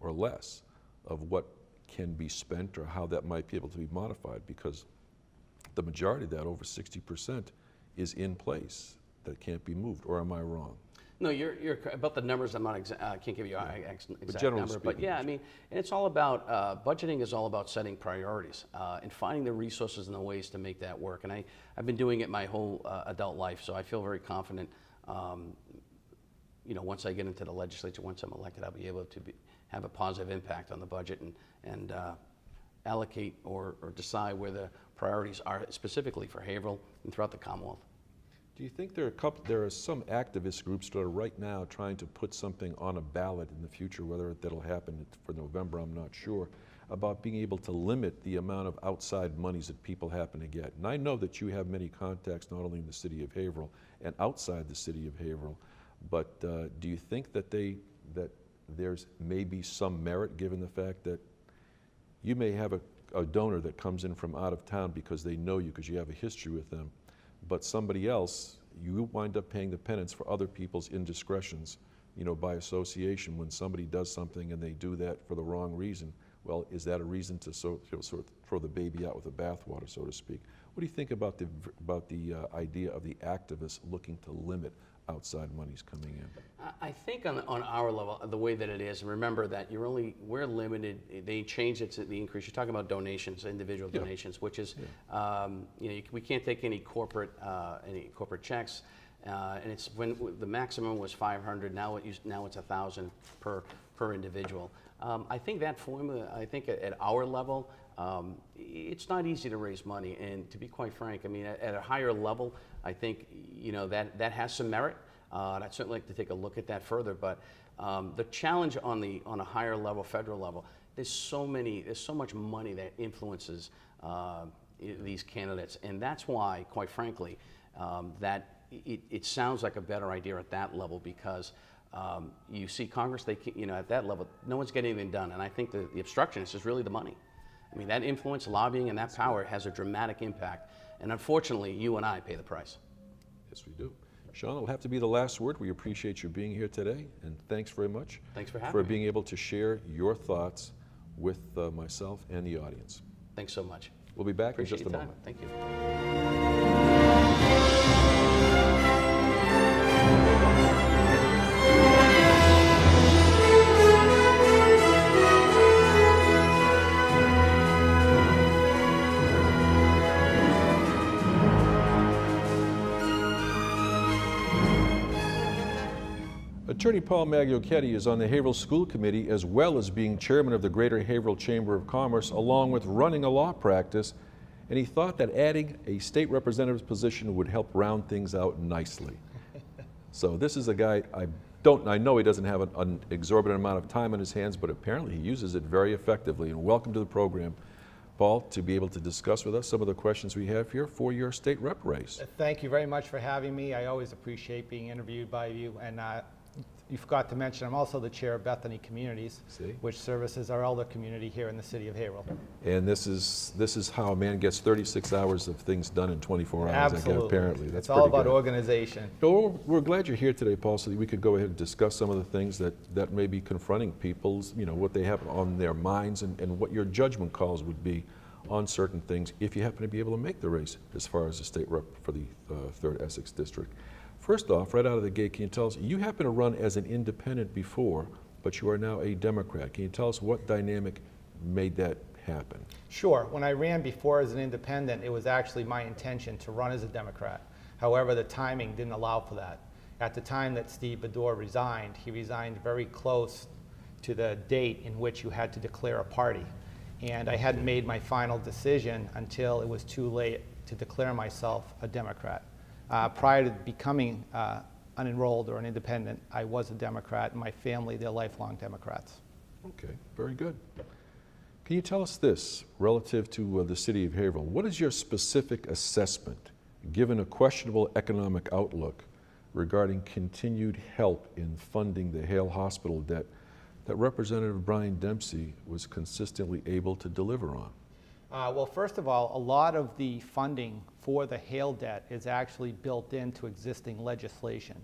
or less of what can be spent or how that might be able to be modified, because the majority of that, over 60%, is in place that can't be moved. Or am I wrong?
No, you're about the numbers. I can't give you an exact number,
speaking,
but yeah, and it's all about budgeting. Is all about setting priorities and finding the resources and the ways to make that work. And I've been doing it my whole adult life, so I feel very confident. Once I get into the legislature, once I'm elected, I'll be able to have a positive impact on the budget and allocate or decide where the priorities are specifically for Haverhill and throughout the Commonwealth.
Do you think there are some activist groups that are right now trying to put something on a ballot in the future, whether that'll happen for November, I'm not sure, about being able to limit the amount of outside monies that people happen to get? And I know that you have many contacts not only in the city of Haverhill and outside the city of Haverhill, but do you think that there's maybe some merit, given the fact that you may have a donor that comes in from out of town because they know you, because you have a history with them, but somebody else, you wind up paying the penance for other people's indiscretions, by association. When somebody does something and they do that for the wrong reason, well, is that a reason to sort of throw the baby out with the bathwater, so to speak? What do you think about the idea of the activists looking to limit outside monies coming in?
I think on our level, the way that it is, and remember that we're limited. They changed it to the increase. You're talking about donations, individual donations, which is, we can't take any corporate checks. And it's when the maximum was 500. Now now it's 1,000 per individual. I think that formula. I think at our level, it's not easy to raise money. And to be quite frank, I mean, at a higher level, I think that has some merit. I'd certainly like to take a look at that further. But the challenge on a higher level, federal level, there's so much money that influences these candidates, and that's why, quite frankly, that it sounds like a better idea at that level, because you see Congress, at that level, no one's getting anything done, and I think the obstructionist is really the money. I mean, that influence, lobbying, and that power has a dramatic impact, and unfortunately, you and I pay the price.
Yes, we do. Sean, it'll have to be the last word. We appreciate you being here today, and thanks very much.
Thanks for having me.
being able to share your thoughts with myself and the audience.
Thanks so much.
We'll be back
Appreciate
in just a
your time.
moment.
Thank you.
Attorney Paul Magliocchetti is on the Haverhill School Committee, as well as being chairman of the Greater Haverhill Chamber of Commerce, along with running a law practice, and he thought that adding a state representative's position would help round things out nicely. So this is a guy, I know he doesn't have an exorbitant amount of time on his hands, but apparently he uses it very effectively. And welcome to the program, Paul, to be able to discuss with us some of the questions we have here for your state rep race.
Thank you very much for having me. I always appreciate being interviewed by you. And you forgot to mention, I'm also the chair of Bethany Communities, which services our elder community here in the city of Haverhill.
And this is how a man gets 36 hours of things done in 24 hours.
Absolutely.
Apparently. That's
it's all about
good.
organization.
So we're glad you're here today, Paul, so that we could go ahead and discuss some of the things that may be confronting people's, what they have on their minds, and what your judgment calls would be on certain things if you happen to be able to make the race as far as the state rep for the 3rd Essex District. First off, right out of the gate, can you tell us, you happen to run as an independent before, but you are now a Democrat. Can you tell us what dynamic made that happen?
Sure. When I ran before as an independent, it was actually my intention to run as a Democrat. However, the timing didn't allow for that. At the time that Steve Bador resigned, he resigned very close to the date in which you had to declare a party. And I hadn't made my final decision until it was too late to declare myself a Democrat. Prior to becoming unenrolled or an independent, I was a Democrat, and my family, they're lifelong Democrats.
Okay, very good. Can you tell us this, relative to the city of Haverhill? What is your specific assessment, given a questionable economic outlook, regarding continued help in funding the Hale Hospital debt that Representative Brian Dempsey was consistently able to deliver on?
Well, first of all, a lot of the funding for the Hale debt is actually built into existing legislation.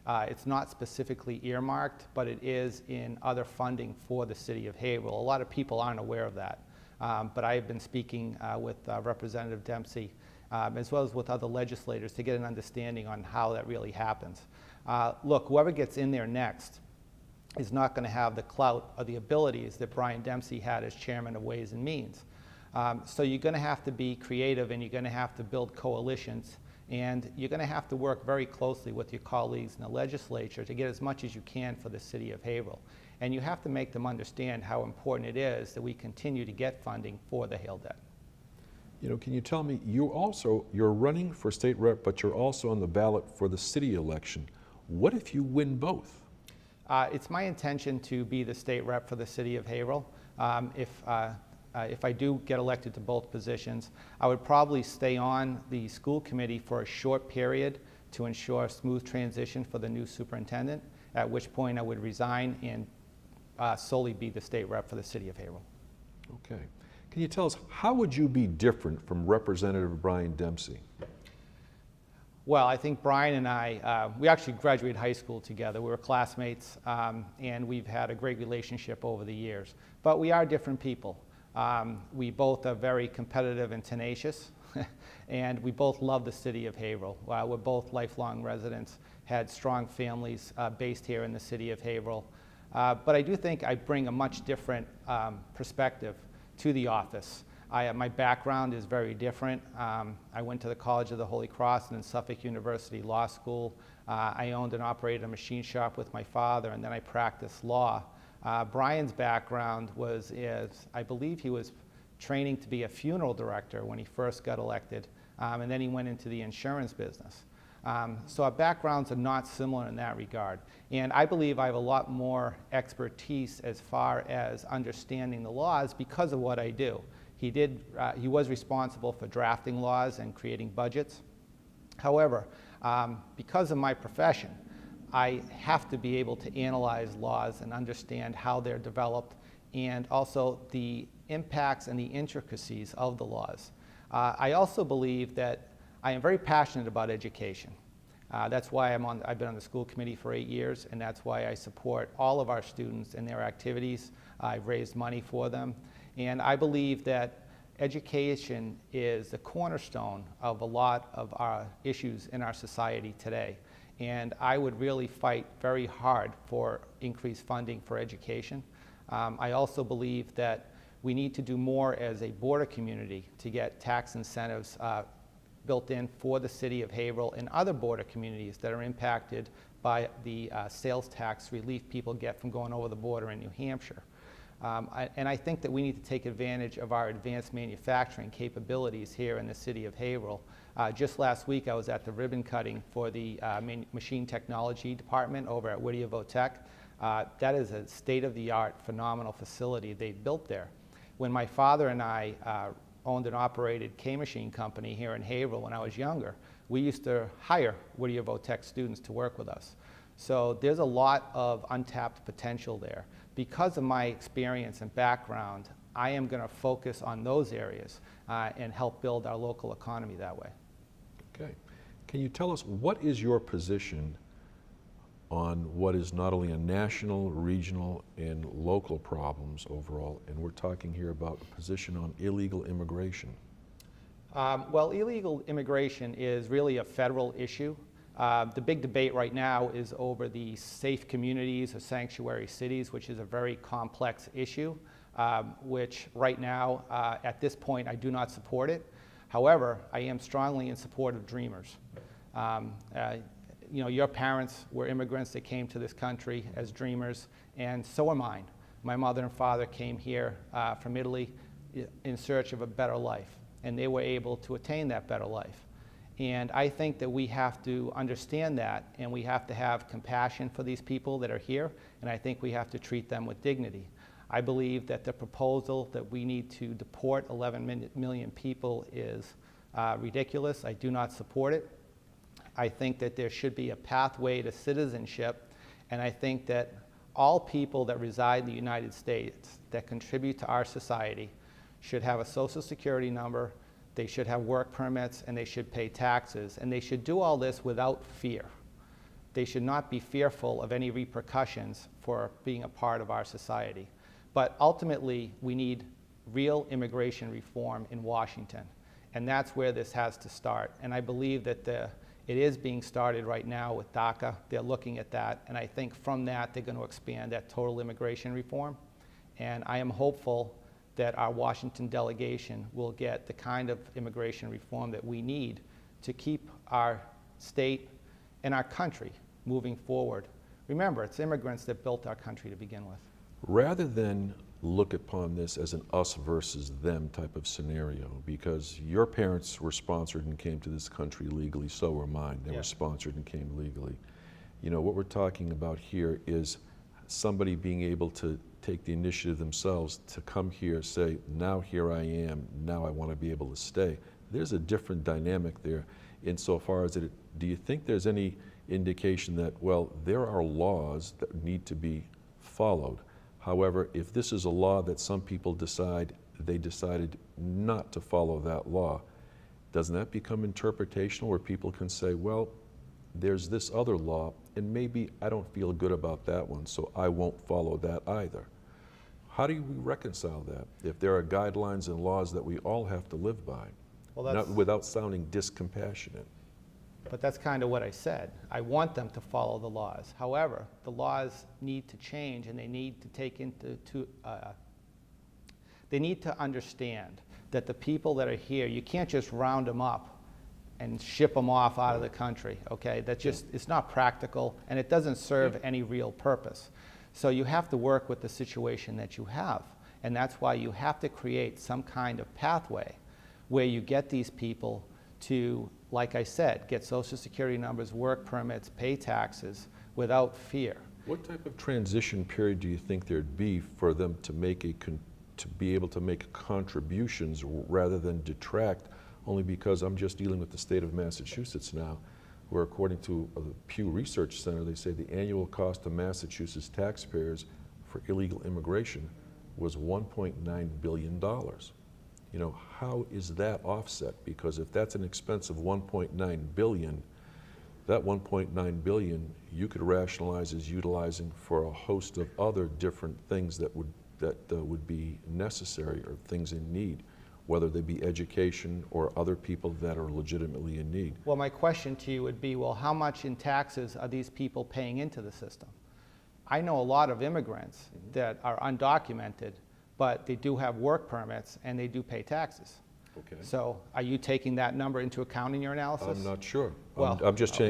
It's not specifically earmarked, but it is in other funding for the city of Haverhill. A lot of people aren't aware of that. But I have been speaking with Representative Dempsey, as well as with other legislators, to get an understanding on how that really happens. Look, whoever gets in there next is not going to have the clout or the abilities that Brian Dempsey had as chairman of Ways and Means. So you're going to have to be creative, and you're going to have to build coalitions, and you're going to have to work very closely with your colleagues in the legislature to get as much as you can for the city of Haverhill. And you have to make them understand how important it is that we continue to get funding for the Hale debt.
Can you tell me, you're running for state rep, but you're also on the ballot for the city election. What if you win both?
It's my intention to be the state rep for the city of Haverhill. If I do get elected to both positions, I would probably stay on the school committee for a short period to ensure a smooth transition for the new superintendent, at which point I would resign and solely be the state rep for the city of Haverhill.
Okay. Can you tell us, how would you be different from Representative Brian Dempsey?
Well, I think Brian and I, we actually graduated high school together. We were classmates, and we've had a great relationship over the years. But we are different people. We both are very competitive and tenacious, and we both love the city of Haverhill. We're both lifelong residents, had strong families based here in the city of Haverhill. But I do think I bring a much different perspective to the office. My background is very different. I went to the College of the Holy Cross and then Suffolk University Law School. I owned and operated a machine shop with my father, and then I practiced law. Brian's background was, I believe he was training to be a funeral director when he first got elected, and then he went into the insurance business. So our backgrounds are not similar in that regard. And I believe I have a lot more expertise as far as understanding the laws because of what I do. He was responsible for drafting laws and creating budgets. However, because of my profession, I have to be able to analyze laws and understand how they're developed and also the impacts and the intricacies of the laws. I also believe that I am very passionate about education. That's why I've been on the school committee for 8 years, and that's why I support all of our students in their activities. I've raised money for them, and I believe that education is the cornerstone of a lot of our issues in our society today. And I would really fight very hard for increased funding for education. I also believe that we need to do more as a border community to get tax incentives built in for the city of Haverhill and other border communities that are impacted by the sales tax relief people get from going over the border in New Hampshire. And I think that we need to take advantage of our advanced manufacturing capabilities here in the city of Haverhill. Just last week, I was at the ribbon cutting for the machine technology department over at Whittier Votech. That is a state-of-the-art, phenomenal facility they've built there. When my father and I owned and operated K-Machine Company here in Haverhill when I was younger, we used to hire Whittier Votech students to work with us. So there's a lot of untapped potential there. Because of my experience and background, I am going to focus on those areas and help build our local economy that way.
Okay. Can you tell us what is your position on what is not only a national, regional, and local problems overall, and we're talking here about a position on illegal immigration?
Well, illegal immigration is really a federal issue. The big debate right now is over the safe communities or sanctuary cities, which is a very complex issue, which right now, at this point, I do not support it. However, I am strongly in support of dreamers. You know, your parents were immigrants that came to this country as dreamers, and so are mine. My mother and father came here from Italy in search of a better life, and they were able to attain that better life. And I think that we have to understand that, and we have to have compassion for these people that are here, and I think we have to treat them with dignity. I believe that the proposal that we need to deport 11 million people is ridiculous. I do not support it. I think that there should be a pathway to citizenship, and I think that all people that reside in the United States that contribute to our society should have a social security number, they should have work permits, and they should pay taxes, and they should do all this without fear. They should not be fearful of any repercussions for being a part of our society. But ultimately, we need real immigration reform in Washington, and that's where this has to start. And I believe that it is being started right now with DACA. They're looking at that, and I think from that, they're going to expand that total immigration reform. And I am hopeful that our Washington delegation will get the kind of immigration reform that we need to keep our state and our country moving forward. Remember, it's immigrants that built our country to begin with.
Rather than look upon this as an us versus them type of scenario, because your parents were sponsored and came to this country legally, so were mine. They were sponsored and came legally. You know, what we're talking about here is somebody being able to take the initiative themselves to come here, say, now here I am, now I want to be able to stay. There's a different dynamic there insofar as it, do you think there's any indication that, well, there are laws that need to be followed. However, if this is a law that some people decided not to follow that law, doesn't that become interpretational where people can say, well, there's this other law, and maybe I don't feel good about that one, so I won't follow that either. How do we reconcile that if there are guidelines and laws that we all have to live by, not without sounding discompassionate?
But that's kind of what I said. I want them to follow the laws. However, the laws need to change, and they need to take they need to understand that the people that are here, you can't just round them up and ship them off out of the country, okay? That just, it's not practical, and it doesn't serve any real purpose. So you have to work with the situation that you have, and that's why you have to create some kind of pathway where you get these people to, like I said, get Social Security numbers, work permits, pay taxes without fear.
What type of transition period do you think there'd be for them to make to be able to make contributions rather than detract? Only because I'm just dealing with the state of Massachusetts now, where according to the Pew Research Center, they say the annual cost to Massachusetts taxpayers for illegal immigration was $1.9 billion. You know, how is that offset? Because if that's an expense of $1.9 billion, that $1.9 billion you could rationalize as utilizing for a host of other different things that would be necessary or things in need, whether they be education or other people that are legitimately in need.
Well, my question to you would be, well, how much in taxes are these people paying into the system? I know a lot of immigrants that are undocumented, but they do have work permits and they do pay taxes.
Okay.
So are you taking that number into account in your analysis?
I'm not sure.
Well,
I'm just saying.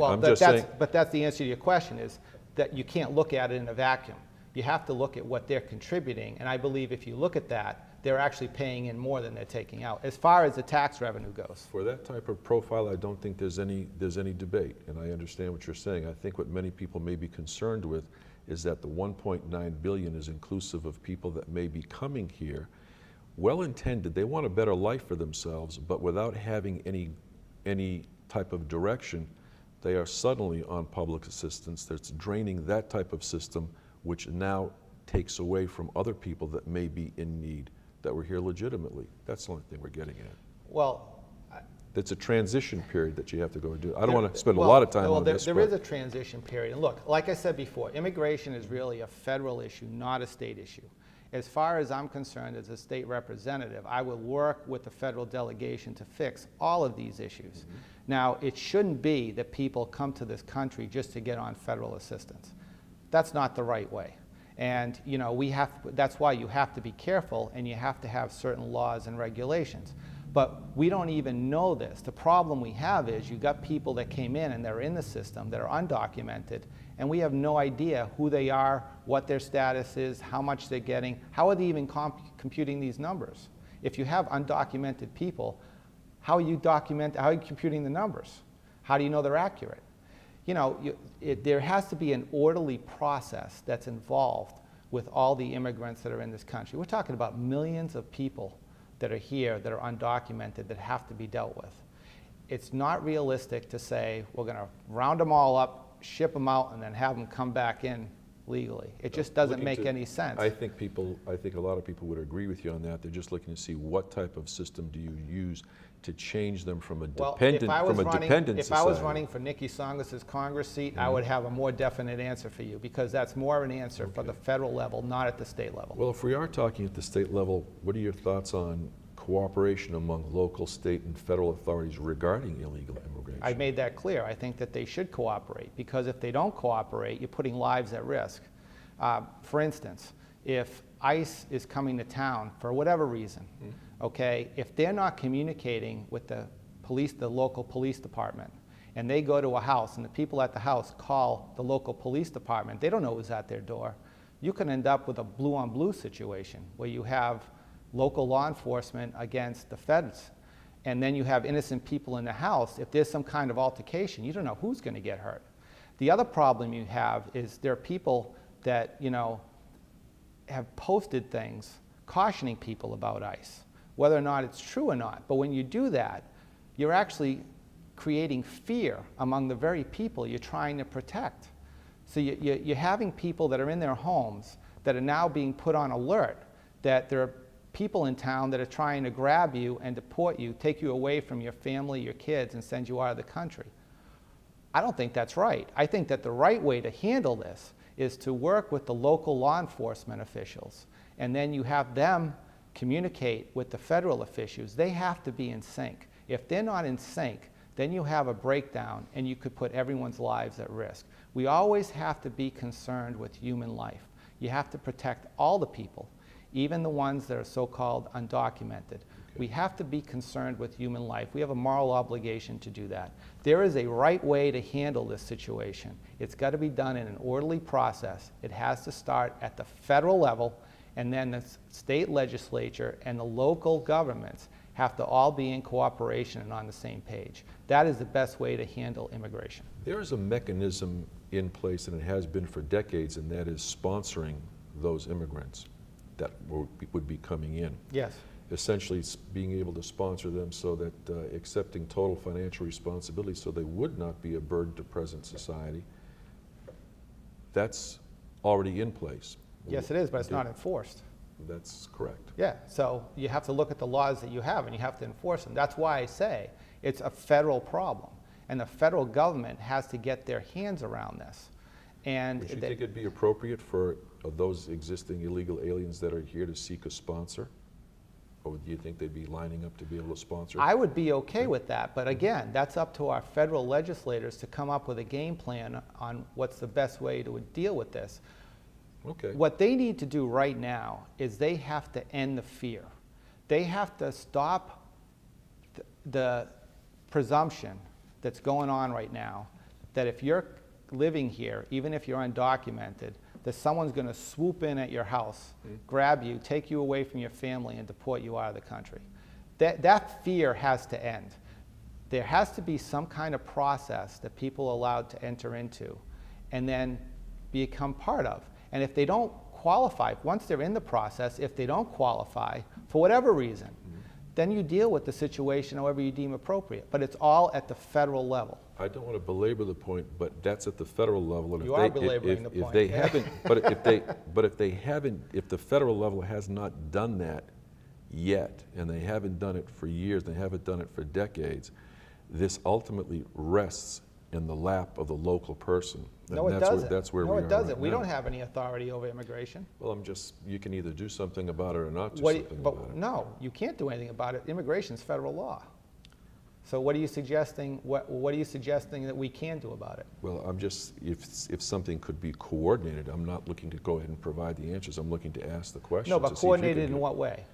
But that's the answer to your question, is that you can't look at it in a vacuum. You have to look at what they're contributing, and I believe if you look at that, they're actually paying in more than they're taking out, as far as the tax revenue goes.
For that type of profile, I don't think there's any debate, and I understand what you're saying. I think what many people may be concerned with is that the 1.9 billion is inclusive of people that may be coming here, well-intended, they want a better life for themselves, but without having any type of direction, they are suddenly on public assistance that's draining that type of system, which now takes away from other people that may be in need, that were here legitimately. That's the only thing we're getting at.
Well,
It's a transition period that you have to go and do. I don't want to spend a lot of time on this.
There is a transition period. And look, like I said before, immigration is really a federal issue, not a state issue. As far as I'm concerned, as a state representative, I will work with the federal delegation to fix all of these issues. Mm-hmm. Now, it shouldn't be that people come to this country just to get on federal assistance. That's not the right way. And you know, that's why you have to be careful, and you have to have certain laws and regulations. But we don't even know this. The problem we have is you got people that came in and they're in the system that are undocumented, and we have no idea who they are, what their status is, how much they're getting. How are they even computing these numbers? If you have undocumented people, how are you computing the numbers? How do you know they're accurate? You know, there has to be an orderly process that's involved with all the immigrants that are in this country. We're talking about millions of people that are here that are undocumented that have to be dealt with. It's not realistic to say we're going to round them all up, ship them out, and then have them come back in legally. It just doesn't make any sense.
I think a lot of people would agree with you on that. They're just looking to see what type of system do you use to change them from a dependent society.
If I was running for Nikki Tsongas' Congress seat, I would have a more definite answer for you, because that's more of an answer for the federal level, not at the state level.
Well, if we are talking at the state level, what are your thoughts on cooperation among local, state, and federal authorities regarding illegal immigration?
I made that clear. I think that they should cooperate, because if they don't cooperate, you're putting lives at risk. For instance, if ICE is coming to town for whatever reason, okay, if they're not communicating with the local police department, and they go to a house and the people at the house call the local police department, they don't know who's at their door, you can end up with a blue-on-blue situation where you have local law enforcement against the feds, and then you have innocent people in the house. If there's some kind of altercation, you don't know who's going to get hurt. The other problem you have is there are people that, you know, have posted things cautioning people about ICE, whether or not it's true or not. But when you do that, you're actually creating fear among the very people you're trying to protect. So you're having people that are in their homes that are now being put on alert that there are people in town that are trying to grab you and deport you, take you away from your family, your kids, and send you out of the country. I don't think that's right. I think that the right way to handle this is to work with the local law enforcement officials, and then you have them communicate with the federal officials. They have to be in sync. If they're not in sync, then you have a breakdown, and you could put everyone's lives at risk. We always have to be concerned with human life. You have to protect all the people, even the ones that are so-called undocumented. We have to be concerned with human life. We have a moral obligation to do that. There is a right way to handle this situation. It's got to be done in an orderly process. It has to start at the federal level, and then the state legislature and the local governments have to all be in cooperation and on the same page. That is the best way to handle immigration.
There is a mechanism in place, and it has been for decades, and that is sponsoring those immigrants that would be coming in.
Yes.
Essentially being able to sponsor them so that accepting total financial responsibility so they would not be a burden to present society. That's already in place.
Yes, it is, but it's not enforced.
That's correct.
Yeah, so you have to look at the laws that you have and you have to enforce them. That's why I say it's a federal problem, and the federal government has to get their hands around this. And
Would you think it'd be appropriate for those existing illegal aliens that are here to seek a sponsor? Or do you think they'd be lining up to be able to sponsor?
I would be okay with that, but again, that's up to our federal legislators to come up with a game plan on what's the best way to deal with this.
Okay.
What they need to do right now is they have to end the fear. They have to stop the presumption that's going on right now that if you're living here, even if you're undocumented, that someone's going to swoop in at your house, grab you, take you away from your family, and deport you out of the country. That fear has to end. There has to be some kind of process that people are allowed to enter into and then become part of. And if they don't qualify, once they're in the process, if they don't qualify, for whatever reason, then you deal with the situation however you deem appropriate. But it's all at the federal level.
I don't want to belabor the point, but that's at the federal level. And
You are belaboring the point.
If they haven't, if the federal level has not done that yet, and they haven't done it for years, they haven't done it for decades, this ultimately rests in the lap of the local person.
No,
And
it
that's
doesn't.
That's where we
no,
are
it doesn't.
right
We
now.
don't have any authority over immigration.
Well, you can either do something about it or not do something about it.
No, you can't do anything about it. Immigration is federal law. So what are you suggesting? What are you suggesting that we can do about it?
Well, if something could be coordinated, I'm not looking to go ahead and provide the answers. I'm looking to ask the questions.
No, but
to see if you
coordinated
can
in
do it.
what way?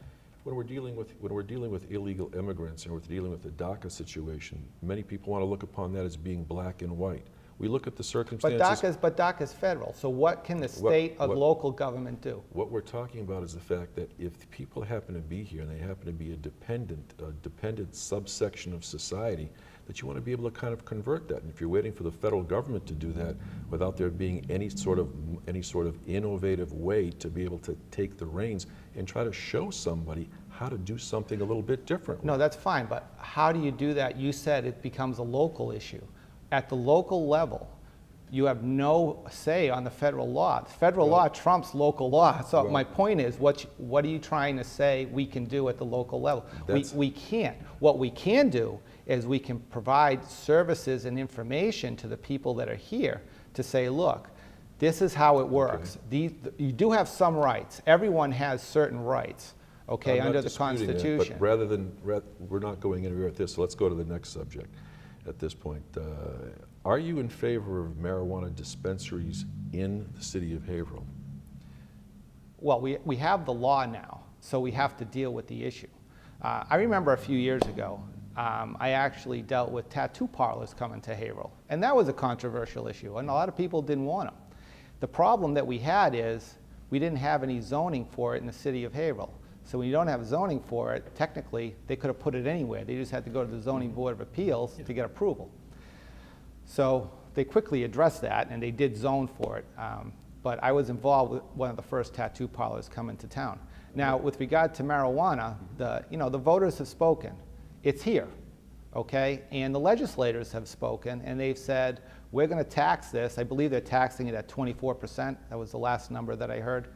When we're dealing with illegal immigrants and we're dealing with the DACA situation, many people want to look upon that as being black and white. We look at the circumstances.
But DACA's federal. So what can the state or local government do?
What we're talking about is the fact that if people happen to be here and they happen to be a dependent subsection of society, that you want to be able to kind of convert that. And if you're waiting for the federal government to do that without there being any sort of innovative way to be able to take the reins and try to show somebody how to do something a little bit different.
No, that's fine, but how do you do that? You said it becomes a local issue. At the local level, you have no say on the federal law. The federal law trumps local law. So my point is, what are you trying to say we can do at the local level? We can't. What we can do is we can provide services and information to the people that are here to say, look, this is how it works. You do have some rights. Everyone has certain rights, okay,
I'm not
under the
disputing that,
Constitution.
but we're not going anywhere with this, so let's go to the next subject at this point. Are you in favor of marijuana dispensaries in the city of Haverhill?
Well, we have the law now, so we have to deal with the issue. I remember a few years ago, I actually dealt with tattoo parlors coming to Haverhill, and that was a controversial issue, and a lot of people didn't want them. The problem that we had is we didn't have any zoning for it in the city of Haverhill. So when you don't have zoning for it, technically, they could have put it anywhere. They just had to go to the Zoning Board of Appeals to get approval. So they quickly addressed that, and they did zone for it. But I was involved with one of the first tattoo parlors coming to town. Now, with regard to marijuana, the voters have spoken. It's here, okay? And the legislators have spoken, and they've said, we're going to tax this. I believe they're taxing it at 24%. That was the last number that I heard.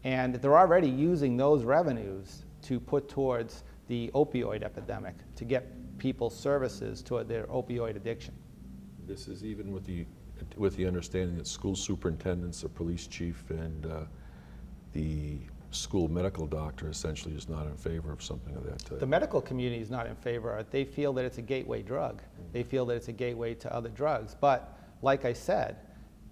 And they're already using those revenues to put towards the opioid epidemic, to get people services toward their opioid addiction.
This is even with the understanding that school superintendents, the police chief, and the school medical doctor essentially is not in favor of something of that type.
The medical community is not in favor of it. They feel that it's a gateway drug. They feel that it's a gateway to other drugs. But like I said,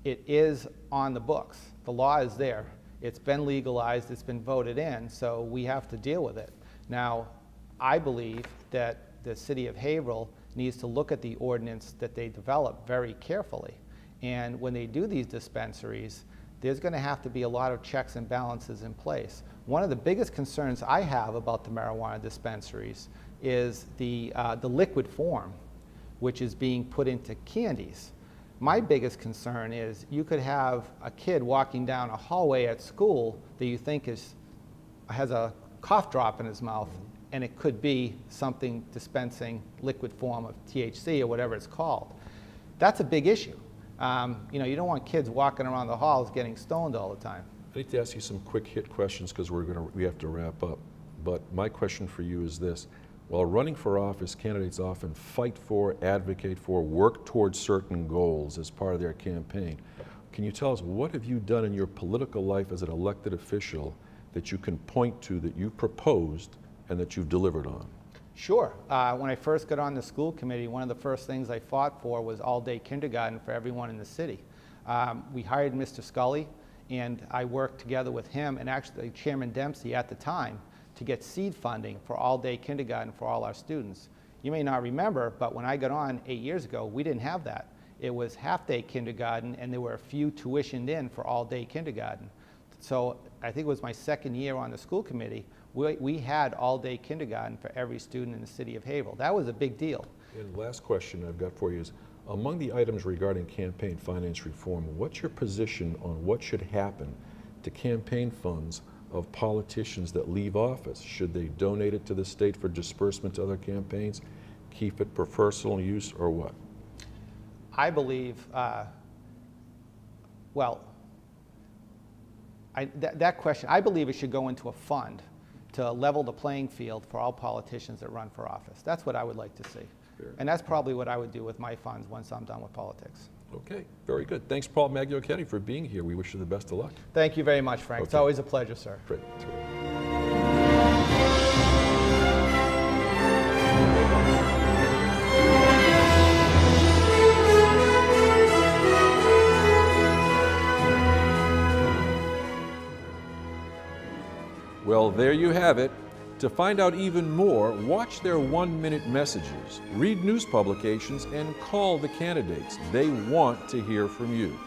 it is on the books. The law is there. It's been legalized, it's been voted in, so we have to deal with it. Now, I believe that the city of Haverhill needs to look at the ordinance that they develop very carefully. And when they do these dispensaries, there's going to have to be a lot of checks and balances in place. One of the biggest concerns I have about the marijuana dispensaries is the liquid form, which is being put into candies. My biggest concern is you could have a kid walking down a hallway at school that you think has a cough drop in his mouth, and it could be something dispensing liquid form of THC or whatever it's called. That's a big issue. You don't want kids walking around the halls getting stoned all the time.
I need to ask you some quick hit questions because we have to wrap up. But my question for you is this. While running for office, candidates often fight for, advocate for, work towards certain goals as part of their campaign. Can you tell us what have you done in your political life as an elected official that you can point to that you proposed and that you've delivered on?
Sure. When I first got on the school committee, one of the first things I fought for was all-day kindergarten for everyone in the city. We hired Mr. Scully, and I worked together with him and actually Chairman Dempsey at the time to get seed funding for all-day kindergarten for all our students. You may not remember, but when I got on 8 years ago, we didn't have that. It was half-day kindergarten, and there were a few tuitioned in for all-day kindergarten. So I think it was my second year on the school committee, we had all-day kindergarten for every student in the city of Haverhill. That was a big deal.
And last question I've got for you is, among the items regarding campaign finance reform, what's your position on what should happen to campaign funds of politicians that leave office? Should they donate it to the state for disbursement to other campaigns, keep it for personal use, or what?
I believe, that question, I believe it should go into a fund to level the playing field for all politicians that run for office. That's what I would like to see.
Fair.
And that's probably what I would do with my funds once I'm done with politics.
Okay, very good. Thanks, Paul Magliochetti, for being here. We wish you the best of luck.
Thank you very much, Frank. It's
Okay.
always a pleasure, sir.
Great. Well, there you have it. To find out even more, watch their one-minute messages, read news publications, and call the candidates. They want to hear from you.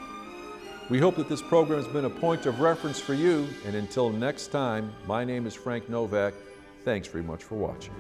We hope that this program has been a point of reference for you, and until next time, my name is Frank Novak. Thanks very much for watching.